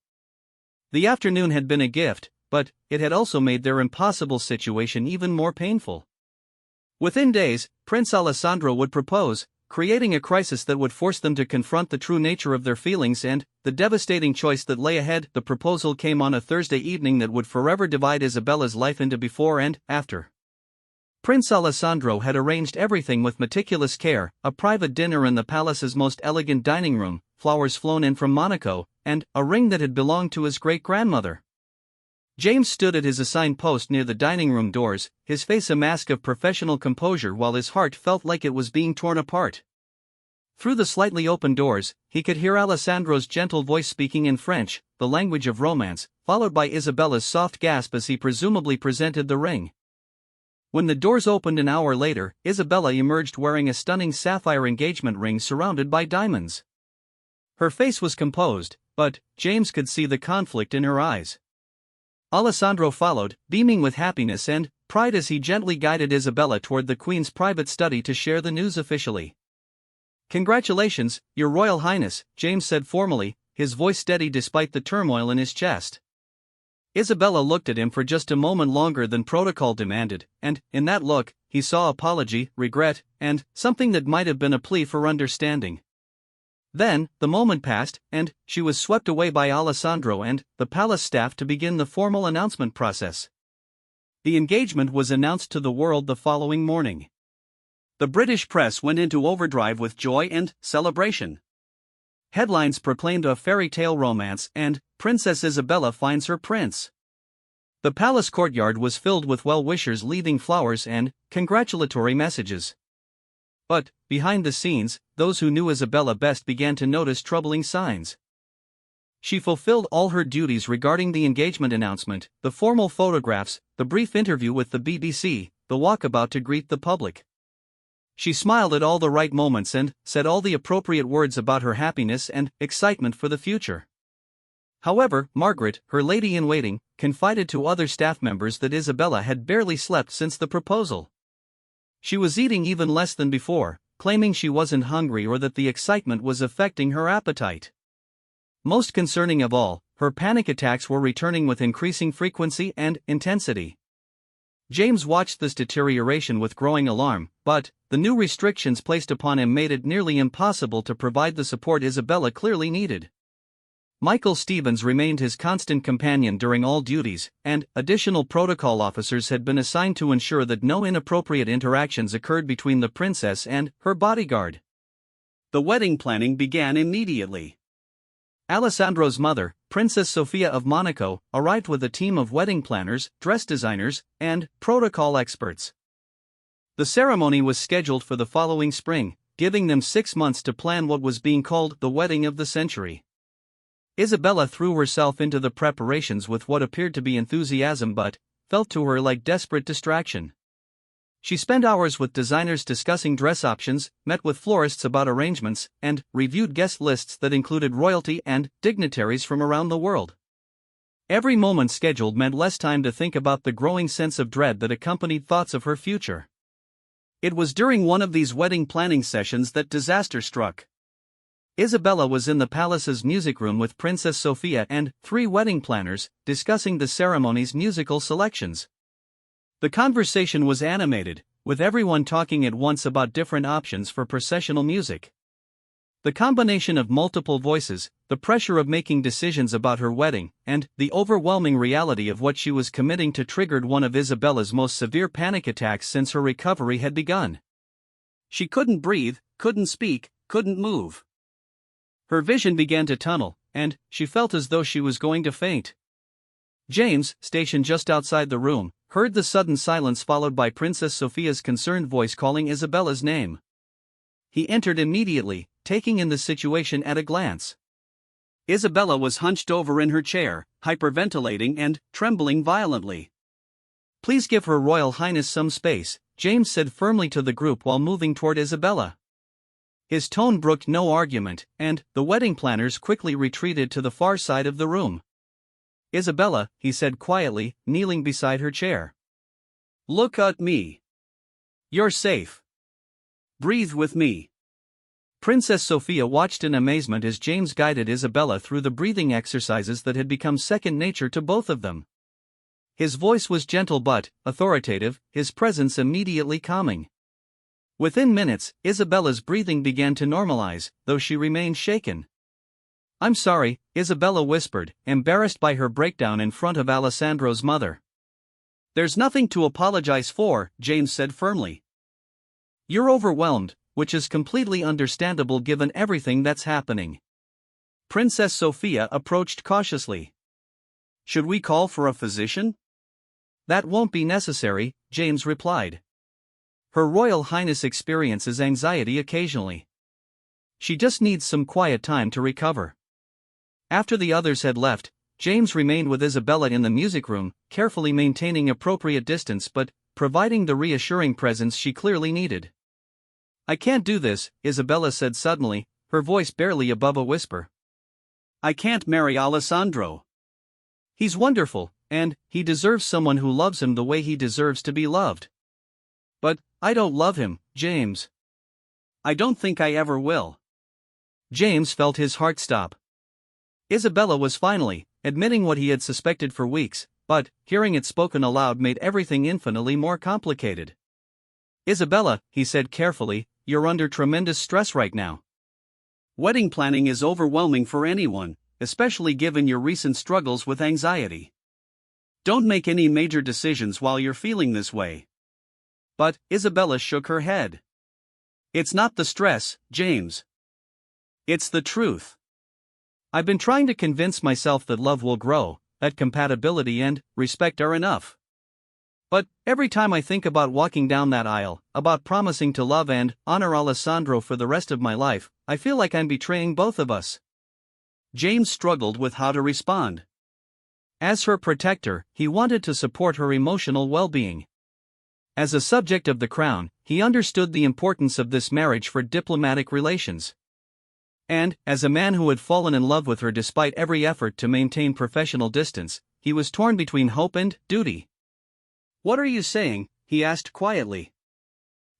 The afternoon had been a gift, but it had also made their impossible situation even more painful. Within days, Prince Alessandro would propose, creating a crisis that would force them to confront the true nature of their feelings and the devastating choice that lay ahead. The proposal came on a Thursday evening that would forever divide Isabella's life into before and after. Prince Alessandro had arranged everything with meticulous care, a private dinner in the palace's most elegant dining room, flowers flown in from Monaco, and a ring that had belonged to his great-grandmother. James stood at his assigned post near the dining room doors, his face a mask of professional composure while his heart felt like it was being torn apart. Through the slightly open doors, he could hear Alessandro's gentle voice speaking in French, the language of romance, followed by Isabella's soft gasp as he presumably presented the ring. When the doors opened an hour later, Isabella emerged wearing a stunning sapphire engagement ring surrounded by diamonds. Her face was composed, but James could see the conflict in her eyes. Alessandro followed, beaming with happiness and pride as he gently guided Isabella toward the Queen's private study to share the news officially. "Congratulations, Your Royal Highness," James said formally, his voice steady despite the turmoil in his chest. Isabella looked at him for just a moment longer than protocol demanded, and, in that look, he saw apology, regret, and something that might have been a plea for understanding. Then, the moment passed, and she was swept away by Alessandro and the palace staff to begin the formal announcement process. The engagement was announced to the world the following morning. The British press went into overdrive with joy and celebration. Headlines proclaimed a fairy tale romance, and Princess Isabella finds her prince. The palace courtyard was filled with well-wishers leaving flowers and congratulatory messages. But, behind the scenes, those who knew Isabella best began to notice troubling signs. She fulfilled all her duties regarding the engagement announcement, the formal photographs, the brief interview with the BBC, the walkabout to greet the public. She smiled at all the right moments and said all the appropriate words about her happiness and excitement for the future. However, Margaret, her lady-in-waiting, confided to other staff members that Isabella had barely slept since the proposal. She was eating even less than before, claiming she wasn't hungry or that the excitement was affecting her appetite. Most concerning of all, her panic attacks were returning with increasing frequency and intensity. James watched this deterioration with growing alarm, but the new restrictions placed upon him made it nearly impossible to provide the support Isabella clearly needed. Michael Stevens remained his constant companion during all duties, and additional protocol officers had been assigned to ensure that no inappropriate interactions occurred between the princess and her bodyguard. The wedding planning began immediately. Alessandro's mother, Princess Sofia of Monaco, arrived with a team of wedding planners, dress designers, and protocol experts. The ceremony was scheduled for the following spring, giving them 6 months to plan what was being called the wedding of the century. Isabella threw herself into the preparations with what appeared to be enthusiasm but felt to her like desperate distraction. She spent hours with designers discussing dress options, met with florists about arrangements, and reviewed guest lists that included royalty and dignitaries from around the world. Every moment scheduled meant less time to think about the growing sense of dread that accompanied thoughts of her future. It was during one of these wedding planning sessions that disaster struck. Isabella was in the palace's music room with Princess Sofia and 3 wedding planners, discussing the ceremony's musical selections. The conversation was animated, with everyone talking at once about different options for processional music. The combination of multiple voices, the pressure of making decisions about her wedding, and the overwhelming reality of what she was committing to triggered one of Isabella's most severe panic attacks since her recovery had begun. She couldn't breathe, couldn't speak, couldn't move. Her vision began to tunnel, and she felt as though she was going to faint. James, stationed just outside the room, heard the sudden silence followed by Princess Sofia's concerned voice calling Isabella's name. He entered immediately, taking in the situation at a glance. Isabella was hunched over in her chair, hyperventilating and trembling violently. "Please give Her Royal Highness some space," James said firmly to the group while moving toward Isabella. His tone brooked no argument, and the wedding planners quickly retreated to the far side of the room. "Isabella," he said quietly, kneeling beside her chair. "Look at me. You're safe. Breathe with me." Princess Sofia watched in amazement as James guided Isabella through the breathing exercises that had become second nature to both of them. His voice was gentle but authoritative, his presence immediately calming. Within minutes, Isabella's breathing began to normalize, though she remained shaken. "I'm sorry," Isabella whispered, embarrassed by her breakdown in front of Alessandro's mother. "There's nothing to apologize for," James said firmly. "You're overwhelmed, which is completely understandable given everything that's happening." Princess Sofia approached cautiously. "Should we call for a physician?" "That won't be necessary," James replied. "Her Royal Highness experiences anxiety occasionally. She just needs some quiet time to recover." After the others had left, James remained with Isabella in the music room, carefully maintaining appropriate distance but providing the reassuring presence she clearly needed. "I can't do this," Isabella said suddenly, her voice barely above a whisper. "I can't marry Alessandro. He's wonderful, and he deserves someone who loves him the way he deserves to be loved. But I don't love him, James. I don't think I ever will." James felt his heart stop. Isabella was finally admitting what he had suspected for weeks, but hearing it spoken aloud made everything infinitely more complicated. "Isabella," he said carefully, "you're under tremendous stress right now. Wedding planning is overwhelming for anyone, especially given your recent struggles with anxiety. Don't make any major decisions while you're feeling this way. But Isabella shook her head. It's not the stress, James. It's the truth. I've been trying to convince myself that love will grow, that compatibility and respect are enough. But every time I think about walking down that aisle, about promising to love and honor Alessandro for the rest of my life, I feel like I'm betraying both of us. James struggled with how to respond. As her protector, he wanted to support her emotional well-being. As a subject of the crown, he understood the importance of this marriage for diplomatic relations. And, as a man who had fallen in love with her despite every effort to maintain professional distance, he was torn between hope and duty. "What are you saying?" he asked quietly.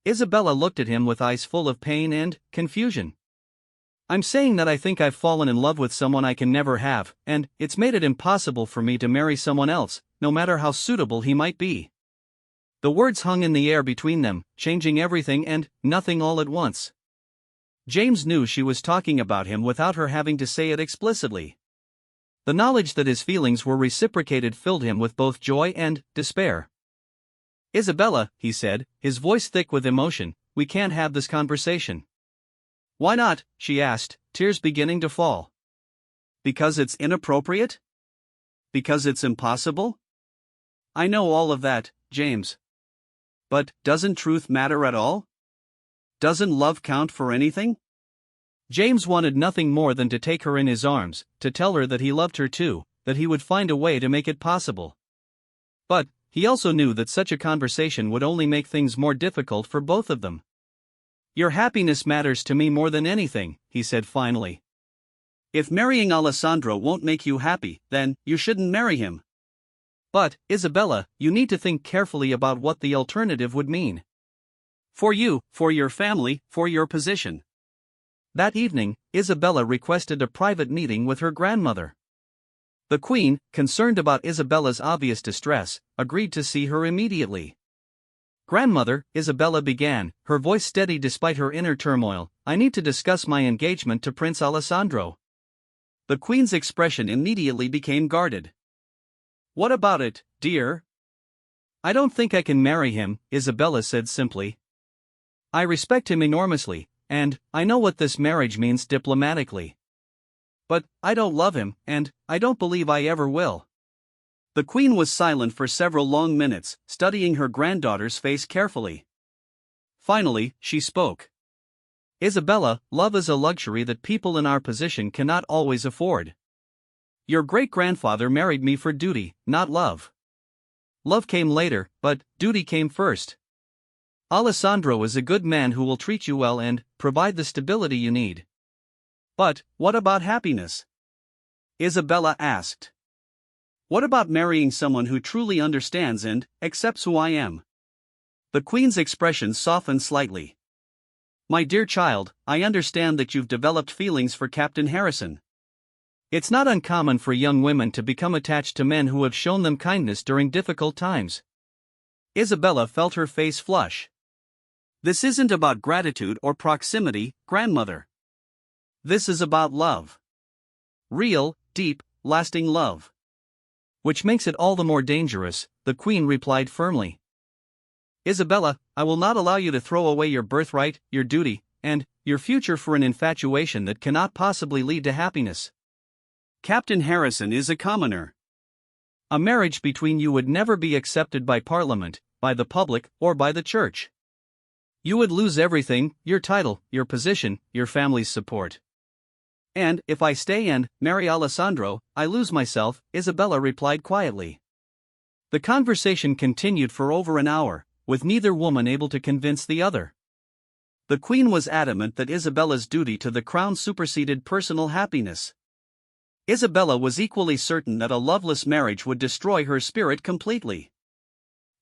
Isabella looked at him with eyes full of pain and confusion. "I'm saying that I think I've fallen in love with someone I can never have, and it's made it impossible for me to marry someone else, no matter how suitable he might be." The words hung in the air between them, changing everything and nothing all at once. James knew she was talking about him without her having to say it explicitly. The knowledge that his feelings were reciprocated filled him with both joy and despair. "Isabella," he said, his voice thick with emotion, "we can't have this conversation." "Why not?" she asked, tears beginning to fall. "Because it's inappropriate? Because it's impossible?" "I know all of that, James. But doesn't truth matter at all? Doesn't love count for anything?" James wanted nothing more than to take her in his arms, to tell her that he loved her too, that he would find a way to make it possible. But he also knew that such a conversation would only make things more difficult for both of them. "Your happiness matters to me more than anything," he said finally. "If marrying Alessandro won't make you happy, then you shouldn't marry him." "But, Isabella, you need to think carefully about what the alternative would mean. For you, for your family, for your position." That evening, Isabella requested a private meeting with her grandmother. The Queen, concerned about Isabella's obvious distress, agreed to see her immediately. "Grandmother," Isabella began, her voice steady despite her inner turmoil, "I need to discuss my engagement to Prince Alessandro." The Queen's expression immediately became guarded. "What about it, dear?" "I don't think I can marry him," Isabella said simply. "I respect him enormously, and I know what this marriage means diplomatically. But I don't love him, and I don't believe I ever will." The Queen was silent for several long minutes, studying her granddaughter's face carefully. Finally, she spoke. "Isabella, love is a luxury that people in our position cannot always afford. Your great-grandfather married me for duty, not love. Love came later, but duty came first. Alessandro is a good man who will treat you well and provide the stability you need." "But what about happiness?" Isabella asked. "What about marrying someone who truly understands and accepts who I am?" The Queen's expression softened slightly. "My dear child, I understand that you've developed feelings for Captain Harrison. It's not uncommon for young women to become attached to men who have shown them kindness during difficult times." Isabella felt her face flush. "This isn't about gratitude or proximity, grandmother. This is about love. Real, deep, lasting love." "Which makes it all the more dangerous," the Queen replied firmly. "Isabella, I will not allow you to throw away your birthright, your duty, and your future for an infatuation that cannot possibly lead to happiness. Captain Harrison is a commoner. A marriage between you would never be accepted by Parliament, by the public, or by the Church. You would lose everything, your title, your position, your family's support." "And if I stay and marry Alessandro, I lose myself," Isabella replied quietly. The conversation continued for over an hour, with neither woman able to convince the other. The Queen was adamant that Isabella's duty to the crown superseded personal happiness. Isabella was equally certain that a loveless marriage would destroy her spirit completely.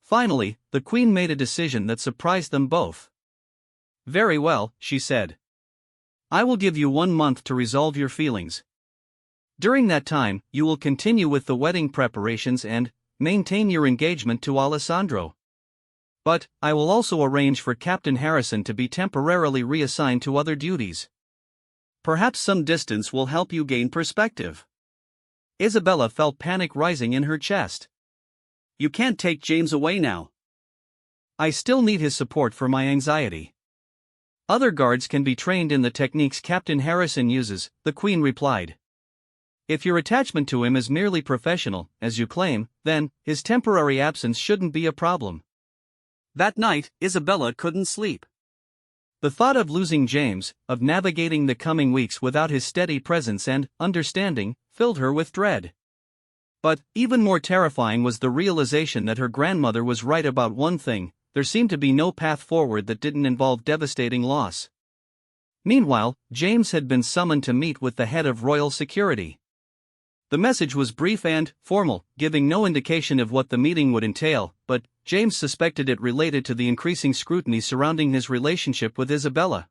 Finally, the Queen made a decision that surprised them both. "Very well," she said. "I will give you 1 month to resolve your feelings. During that time, you will continue with the wedding preparations and maintain your engagement to Alessandro. But I will also arrange for Captain Harrison to be temporarily reassigned to other duties." Perhaps some distance will help you gain perspective. Isabella felt panic rising in her chest. You can't take James away now. I still need his support for my anxiety. Other guards can be trained in the techniques Captain Harrison uses, the Queen replied. If your attachment to him is merely professional, as you claim, then his temporary absence shouldn't be a problem. That night, Isabella couldn't sleep. The thought of losing James, of navigating the coming weeks without his steady presence and understanding, filled her with dread. But even more terrifying was the realization that her grandmother was right about one thing: there seemed to be no path forward that didn't involve devastating loss. Meanwhile, James had been summoned to meet with the head of royal security. The message was brief and formal, giving no indication of what the meeting would entail, but James suspected it related to the increasing scrutiny surrounding his relationship with Isabella.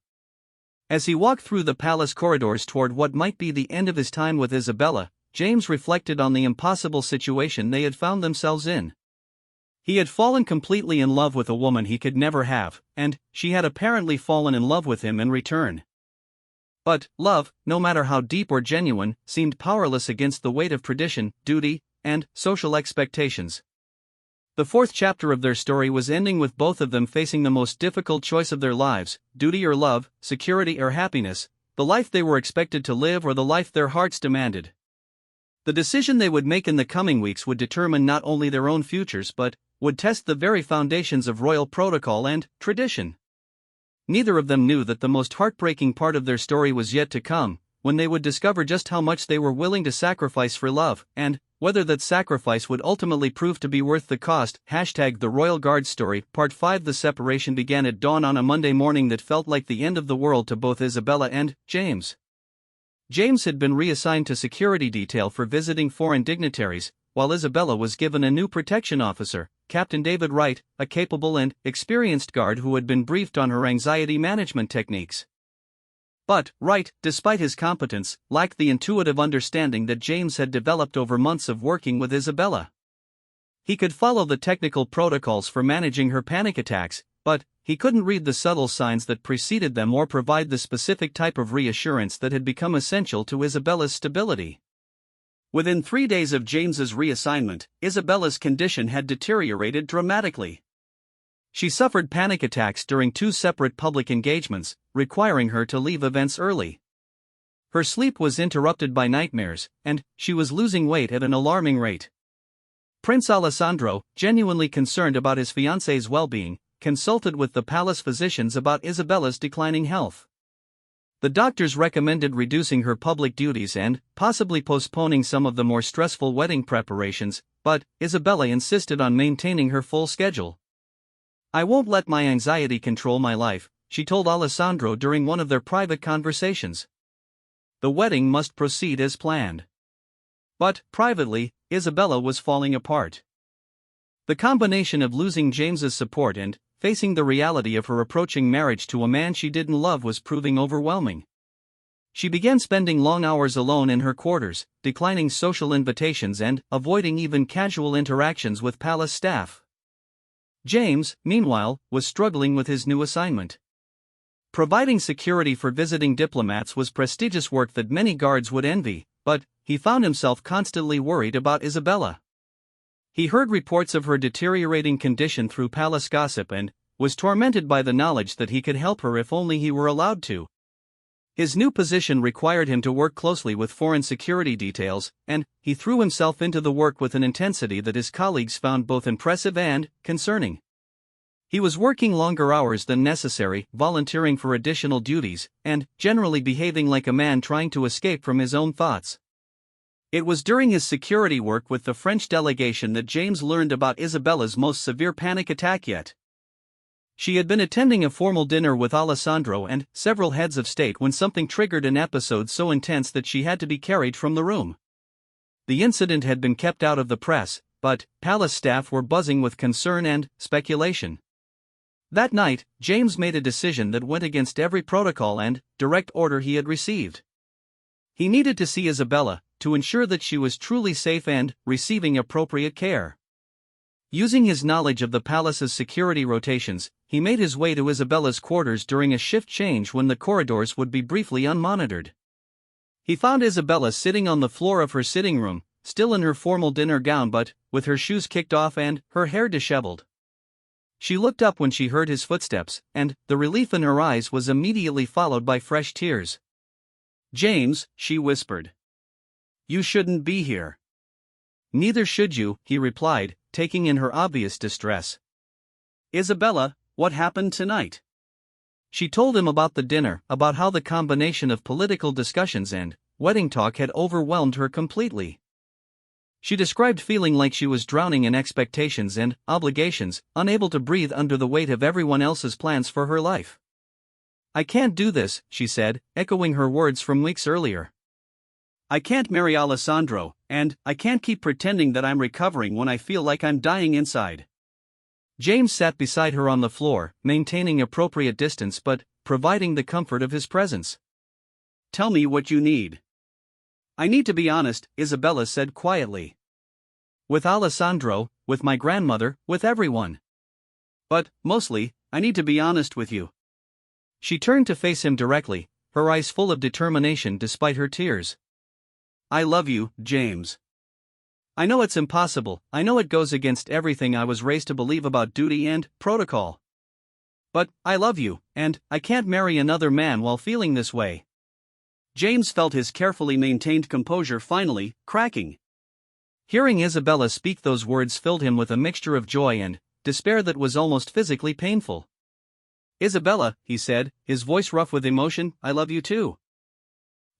As he walked through the palace corridors toward what might be the end of his time with Isabella, James reflected on the impossible situation they had found themselves in. He had fallen completely in love with a woman he could never have, and she had apparently fallen in love with him in return. But love, no matter how deep or genuine, seemed powerless against the weight of tradition, duty, and social expectations. The fourth chapter of their story was ending with both of them facing the most difficult choice of their lives: duty or love, security or happiness, the life they were expected to live or the life their hearts demanded. The decision they would make in the coming weeks would determine not only their own futures but would test the very foundations of royal protocol and tradition. Neither of them knew that the most heartbreaking part of their story was yet to come, when they would discover just how much they were willing to sacrifice for love, and whether that sacrifice would ultimately prove to be worth the cost. #The Royal Guard Story, Part 5. The separation began at dawn on a Monday morning that felt like the end of the world to both Isabella and James. James had been reassigned to security detail for visiting foreign dignitaries, while Isabella was given a new protection officer, Captain David Wright, a capable and experienced guard who had been briefed on her anxiety management techniques. But Wright, despite his competence, lacked the intuitive understanding that James had developed over months of working with Isabella. He could follow the technical protocols for managing her panic attacks, but he couldn't read the subtle signs that preceded them or provide the specific type of reassurance that had become essential to Isabella's stability. Within 3 days of James's reassignment, Isabella's condition had deteriorated dramatically. She suffered panic attacks during 2 separate public engagements, requiring her to leave events early. Her sleep was interrupted by nightmares, and she was losing weight at an alarming rate. Prince Alessandro, genuinely concerned about his fiancée's well-being, consulted with the palace physicians about Isabella's declining health. The doctors recommended reducing her public duties and possibly postponing some of the more stressful wedding preparations, but Isabella insisted on maintaining her full schedule. "I won't let my anxiety control my life," she told Alessandro during one of their private conversations. The wedding must proceed as planned. But, privately, Isabella was falling apart. The combination of losing James's support and facing the reality of her approaching marriage to a man she didn't love was proving overwhelming. She began spending long hours alone in her quarters, declining social invitations and avoiding even casual interactions with palace staff. James, meanwhile, was struggling with his new assignment. Providing security for visiting diplomats was prestigious work that many guards would envy, but he found himself constantly worried about Isabella. He heard reports of her deteriorating condition through palace gossip and was tormented by the knowledge that he could help her if only he were allowed to. His new position required him to work closely with foreign security details, and he threw himself into the work with an intensity that his colleagues found both impressive and concerning. He was working longer hours than necessary, volunteering for additional duties, and generally behaving like a man trying to escape from his own thoughts. It was during his security work with the French delegation that James learned about Isabella's most severe panic attack yet. She had been attending a formal dinner with Alessandro and several heads of state when something triggered an episode so intense that she had to be carried from the room. The incident had been kept out of the press, but palace staff were buzzing with concern and speculation. That night, James made a decision that went against every protocol and direct order he had received. He needed to see Isabella, to ensure that she was truly safe and receiving appropriate care. Using his knowledge of the palace's security rotations, he made his way to Isabella's quarters during a shift change when the corridors would be briefly unmonitored. He found Isabella sitting on the floor of her sitting room, still in her formal dinner gown but with her shoes kicked off and her hair disheveled. She looked up when she heard his footsteps, and the relief in her eyes was immediately followed by fresh tears. "James," she whispered. "You shouldn't be here." "Neither should you," he replied, taking in her obvious distress. "Isabella, what happened tonight?" She told him about the dinner, about how the combination of political discussions and wedding talk had overwhelmed her completely. She described feeling like she was drowning in expectations and obligations, unable to breathe under the weight of everyone else's plans for her life. "I can't do this," she said, echoing her words from weeks earlier. "I can't marry Alessandro, and I can't keep pretending that I'm recovering when I feel like I'm dying inside." James sat beside her on the floor, maintaining appropriate distance but providing the comfort of his presence. "Tell me what you need." "I need to be honest," Isabella said quietly. "With Alessandro, with my grandmother, with everyone. But, mostly, I need to be honest with you." She turned to face him directly, her eyes full of determination despite her tears. "I love you, James. I know it's impossible, I know it goes against everything I was raised to believe about duty and protocol. But I love you, and I can't marry another man while feeling this way." James felt his carefully maintained composure finally cracking. Hearing Isabella speak those words filled him with a mixture of joy and despair that was almost physically painful. "Isabella," he said, his voice rough with emotion, "I love you too.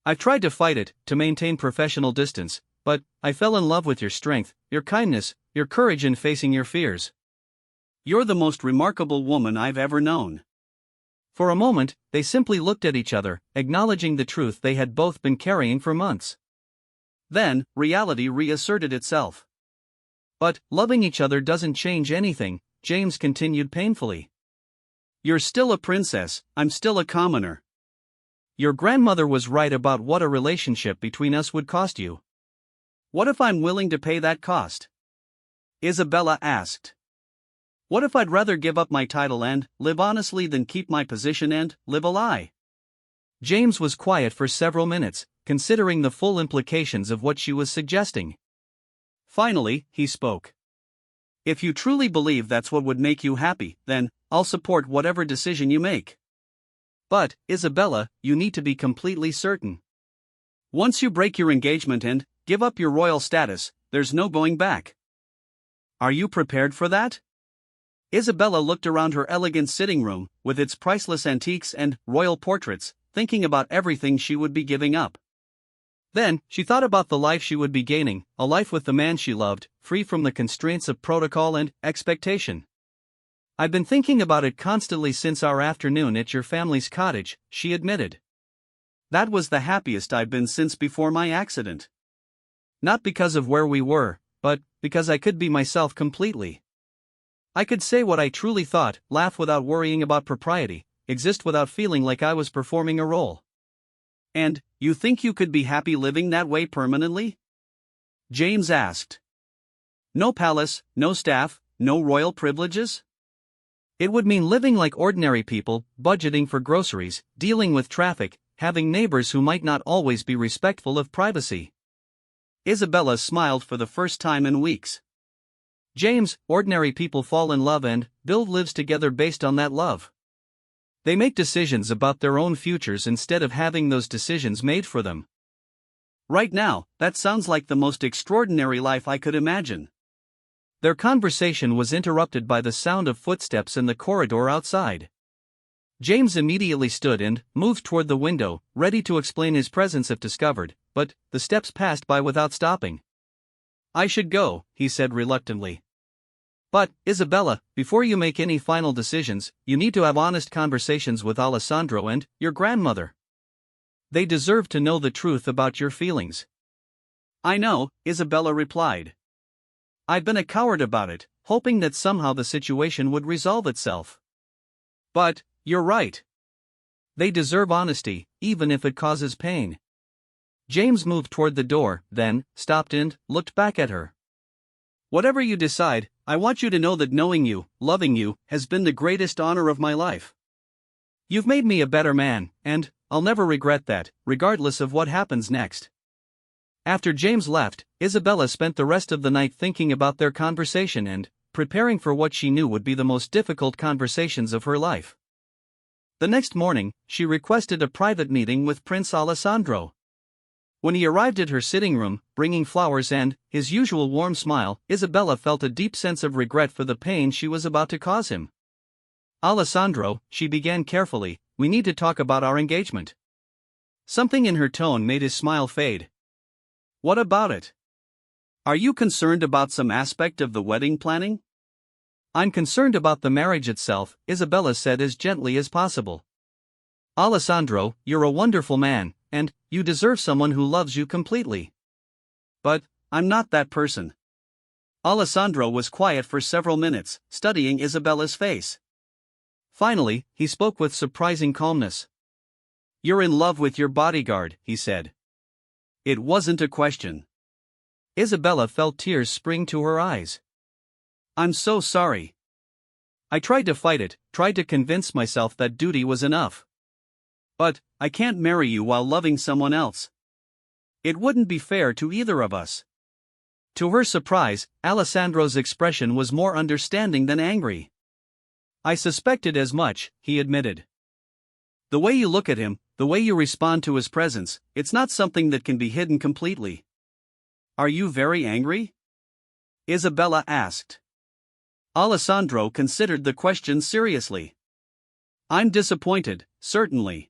I've tried to fight it, to maintain professional distance, but I fell in love with your strength, your kindness, your courage in facing your fears. You're the most remarkable woman I've ever known." For a moment, they simply looked at each other, acknowledging the truth they had both been carrying for months. Then, reality reasserted itself. "But loving each other doesn't change anything," James continued painfully. "You're still a princess, I'm still a commoner. Your grandmother was right about what a relationship between us would cost you." "What if I'm willing to pay that cost?" Isabella asked. "What if I'd rather give up my title and live honestly than keep my position and live a lie?" James was quiet for several minutes, considering the full implications of what she was suggesting. Finally, he spoke. "If you truly believe that's what would make you happy, then I'll support whatever decision you make. But, Isabella, you need to be completely certain. Once you break your engagement and give up your royal status, there's no going back. Are you prepared for that?" Isabella looked around her elegant sitting room, with its priceless antiques and royal portraits, thinking about everything she would be giving up. Then, she thought about the life she would be gaining, a life with the man she loved, free from the constraints of protocol and expectation. "I've been thinking about it constantly since our afternoon at your family's cottage," she admitted. "That was the happiest I've been since before my accident. Not because of where we were, but because I could be myself completely. I could say what I truly thought, laugh without worrying about propriety, exist without feeling like I was performing a role." "And you think you could be happy living that way permanently?" James asked. "No palace, no staff, no royal privileges?" "It would mean living like ordinary people, budgeting for groceries, dealing with traffic, having neighbors who might not always be respectful of privacy." Isabella smiled for the first time in weeks. "James, ordinary people fall in love and build lives together based on that love. They make decisions about their own futures instead of having those decisions made for them." "Right now, that sounds like the most extraordinary life I could imagine." Their conversation was interrupted by the sound of footsteps in the corridor outside. James immediately stood and moved toward the window, ready to explain his presence if discovered, but the steps passed by without stopping. "I should go," he said reluctantly. "But, Isabella, before you make any final decisions, you need to have honest conversations with Alessandro and your grandmother. They deserve to know the truth about your feelings." "I know," Isabella replied. "I've been a coward about it, hoping that somehow the situation would resolve itself. But, you're right. They deserve honesty, even if it causes pain." James moved toward the door, then stopped and looked back at her. "Whatever you decide, I want you to know that knowing you, loving you, has been the greatest honor of my life. You've made me a better man, and I'll never regret that, regardless of what happens next." After James left, Isabella spent the rest of the night thinking about their conversation and preparing for what she knew would be the most difficult conversations of her life. The next morning, she requested a private meeting with Prince Alessandro. When he arrived at her sitting room, bringing flowers and his usual warm smile, Isabella felt a deep sense of regret for the pain she was about to cause him. "Alessandro," she began carefully, "we need to talk about our engagement." Something in her tone made his smile fade. "What about it? Are you concerned about some aspect of the wedding planning?" "I'm concerned about the marriage itself," Isabella said as gently as possible. "Alessandro, you're a wonderful man, and you deserve someone who loves you completely. But I'm not that person." Alessandro was quiet for several minutes, studying Isabella's face. Finally, he spoke with surprising calmness. "You're in love with your bodyguard," he said. "It wasn't a question." Isabella felt tears spring to her eyes. "I'm so sorry. I tried to fight it, tried to convince myself that duty was enough. But I can't marry you while loving someone else. It wouldn't be fair to either of us." To her surprise, Alessandro's expression was more understanding than angry. "I suspected as much," he admitted. "The way you look at him, the way you respond to his presence, it's not something that can be hidden completely." "Are you very angry?" Isabella asked. Alessandro considered the question seriously. "I'm disappointed, certainly.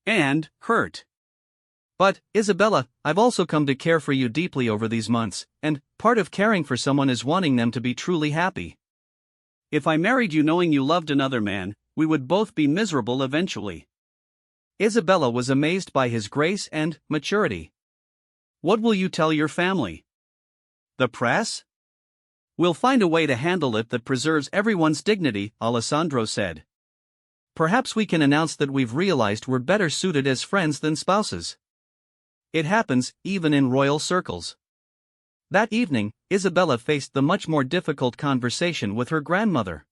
And hurt. But, Isabella, I've also come to care for you deeply over these months, and part of caring for someone is wanting them to be truly happy. If I married you knowing you loved another man, we would both be miserable eventually." Isabella was amazed by his grace and maturity. "What will you tell your family? The press?" "We'll find a way to handle it that preserves everyone's dignity," Alessandro said. "Perhaps we can announce that we've realized we're better suited as friends than spouses. It happens, even in royal circles." That evening, Isabella faced the much more difficult conversation with her grandmother.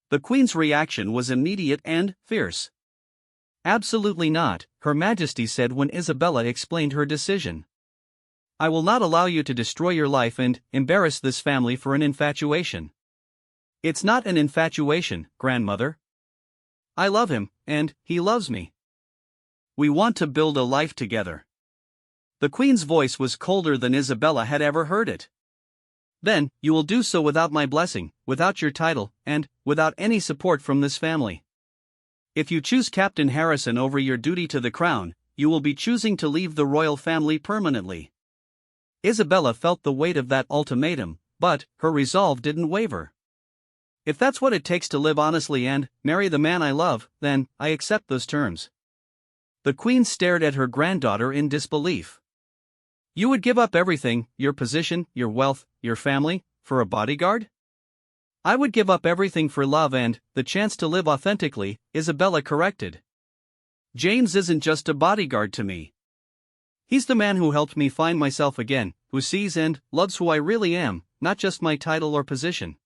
The Queen's reaction was immediate and fierce. "Absolutely not," Her Majesty said when Isabella explained her decision. "I will not allow you to destroy your life and embarrass this family for an infatuation." "It's not an infatuation, grandmother. I love him, and he loves me. We want to build a life together." The Queen's voice was colder than Isabella had ever heard it. "Then, you will do so without my blessing, without your title, and without any support from this family. If you choose Captain Harrison over your duty to the crown, you will be choosing to leave the royal family permanently." Isabella felt the weight of that ultimatum, but her resolve didn't waver. "If that's what it takes to live honestly and marry the man I love, then I accept those terms." The Queen stared at her granddaughter in disbelief. "You would give up everything, your position, your wealth, your family, for a bodyguard?" "I would give up everything for love and the chance to live authentically," Isabella corrected. "James isn't just a bodyguard to me. He's the man who helped me find myself again, who sees and loves who I really am, not just my title or position."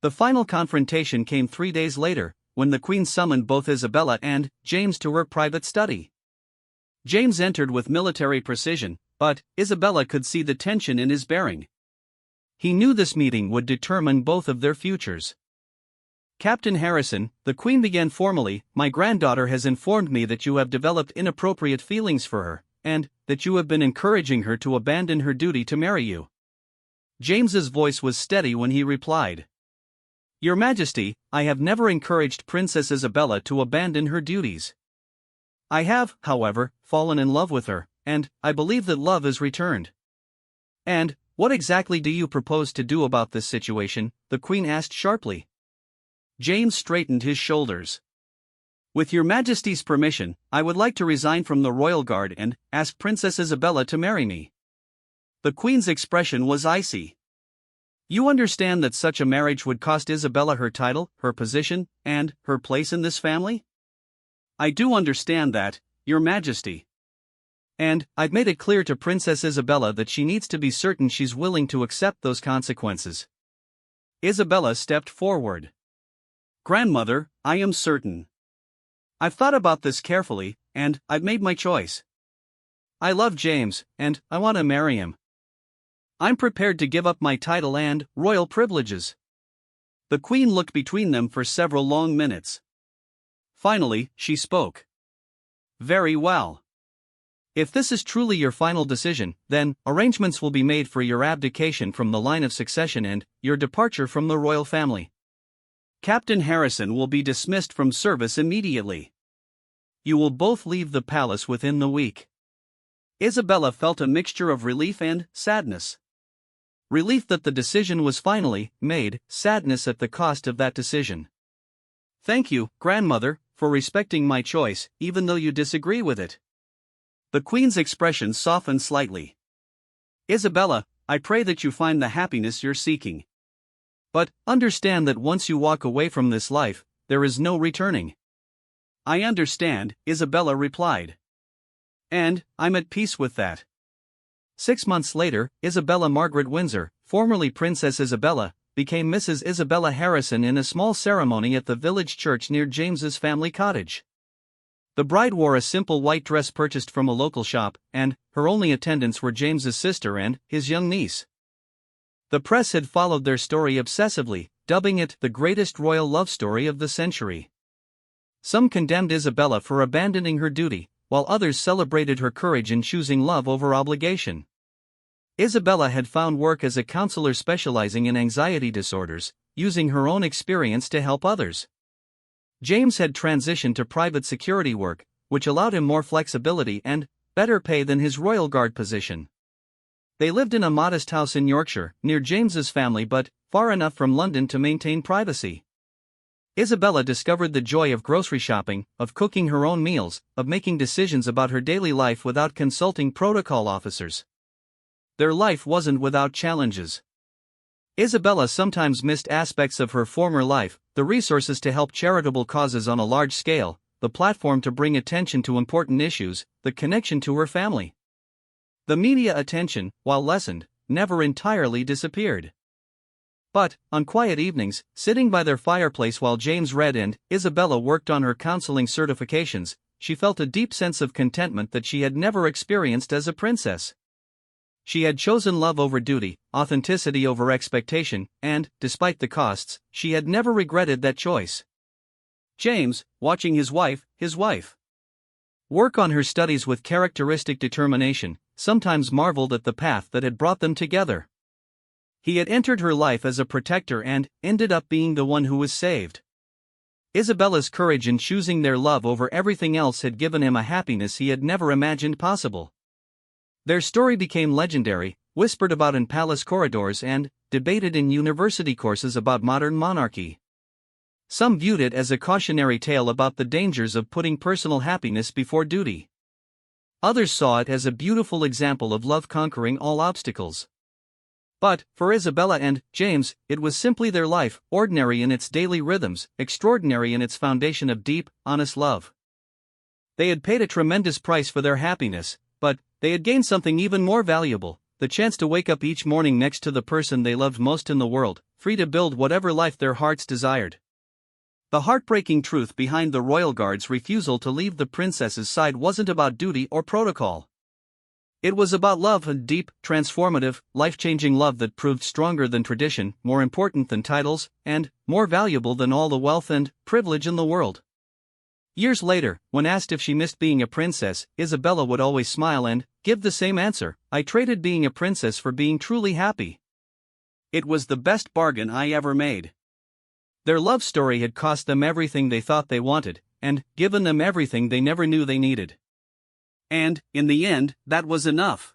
The final confrontation came 3 days later, when the Queen summoned both Isabella and James to her private study. James entered with military precision, but Isabella could see the tension in his bearing. He knew this meeting would determine both of their futures. "Captain Harrison," the Queen began formally, "my granddaughter has informed me that you have developed inappropriate feelings for her, and that you have been encouraging her to abandon her duty to marry you." James's voice was steady when he replied. "Your Majesty, I have never encouraged Princess Isabella to abandon her duties. I have, however, fallen in love with her, and I believe that love is returned." "And what exactly do you propose to do about this situation?" the Queen asked sharply. James straightened his shoulders. "With your Majesty's permission, I would like to resign from the Royal Guard and ask Princess Isabella to marry me." The Queen's expression was icy. "You understand that such a marriage would cost Isabella her title, her position, and her place in this family?" "I do understand that, Your Majesty. And I've made it clear to Princess Isabella that she needs to be certain she's willing to accept those consequences." Isabella stepped forward. "Grandmother, I am certain. I've thought about this carefully, and I've made my choice. I love James, and I want to marry him. I'm prepared to give up my title and royal privileges." The Queen looked between them for several long minutes. Finally, she spoke. "Very well. If this is truly your final decision, then arrangements will be made for your abdication from the line of succession and your departure from the royal family. Captain Harrison will be dismissed from service immediately. You will both leave the palace within the week." Isabella felt a mixture of relief and sadness. Relief that the decision was finally made, sadness at the cost of that decision. "Thank you, grandmother, for respecting my choice, even though you disagree with it." The Queen's expression softened slightly. "Isabella, I pray that you find the happiness you're seeking. But understand that once you walk away from this life, there is no returning." "I understand," Isabella replied. "And I'm at peace with that." 6 months later, Isabella Margaret Windsor, formerly Princess Isabella, became Mrs. Isabella Harrison in a small ceremony at the village church near James's family cottage. The bride wore a simple white dress purchased from a local shop, and her only attendants were James's sister and his young niece. The press had followed their story obsessively, dubbing it the greatest royal love story of the century. Some condemned Isabella for abandoning her duty, while others celebrated her courage in choosing love over obligation. Isabella had found work as a counselor specializing in anxiety disorders, using her own experience to help others. James had transitioned to private security work, which allowed him more flexibility and better pay than his royal guard position. They lived in a modest house in Yorkshire, near James's family but far enough from London to maintain privacy. Isabella discovered the joy of grocery shopping, of cooking her own meals, of making decisions about her daily life without consulting protocol officers. Their life wasn't without challenges. Isabella sometimes missed aspects of her former life, the resources to help charitable causes on a large scale, the platform to bring attention to important issues, the connection to her family. The media attention, while lessened, never entirely disappeared. But, on quiet evenings, sitting by their fireplace while James read and Isabella worked on her counseling certifications, she felt a deep sense of contentment that she had never experienced as a princess. She had chosen love over duty, authenticity over expectation, and, despite the costs, she had never regretted that choice. James, watching his wife, work on her studies with characteristic determination, sometimes marveled at the path that had brought them together. He had entered her life as a protector and ended up being the one who was saved. Isabella's courage in choosing their love over everything else had given him a happiness he had never imagined possible. Their story became legendary, whispered about in palace corridors and debated in university courses about modern monarchy. Some viewed it as a cautionary tale about the dangers of putting personal happiness before duty. Others saw it as a beautiful example of love conquering all obstacles. But, for Isabella and James, it was simply their life, ordinary in its daily rhythms, extraordinary in its foundation of deep, honest love. They had paid a tremendous price for their happiness, but they had gained something even more valuable, the chance to wake up each morning next to the person they loved most in the world, free to build whatever life their hearts desired. The heartbreaking truth behind the royal guard's refusal to leave the princess's side wasn't about duty or protocol. It was about love, a deep, transformative, life-changing love that proved stronger than tradition, more important than titles, and more valuable than all the wealth and privilege in the world. Years later, when asked if she missed being a princess, Isabella would always smile and give the same answer: "I traded being a princess for being truly happy. It was the best bargain I ever made." Their love story had cost them everything they thought they wanted, and given them everything they never knew they needed. And, in the end, that was enough.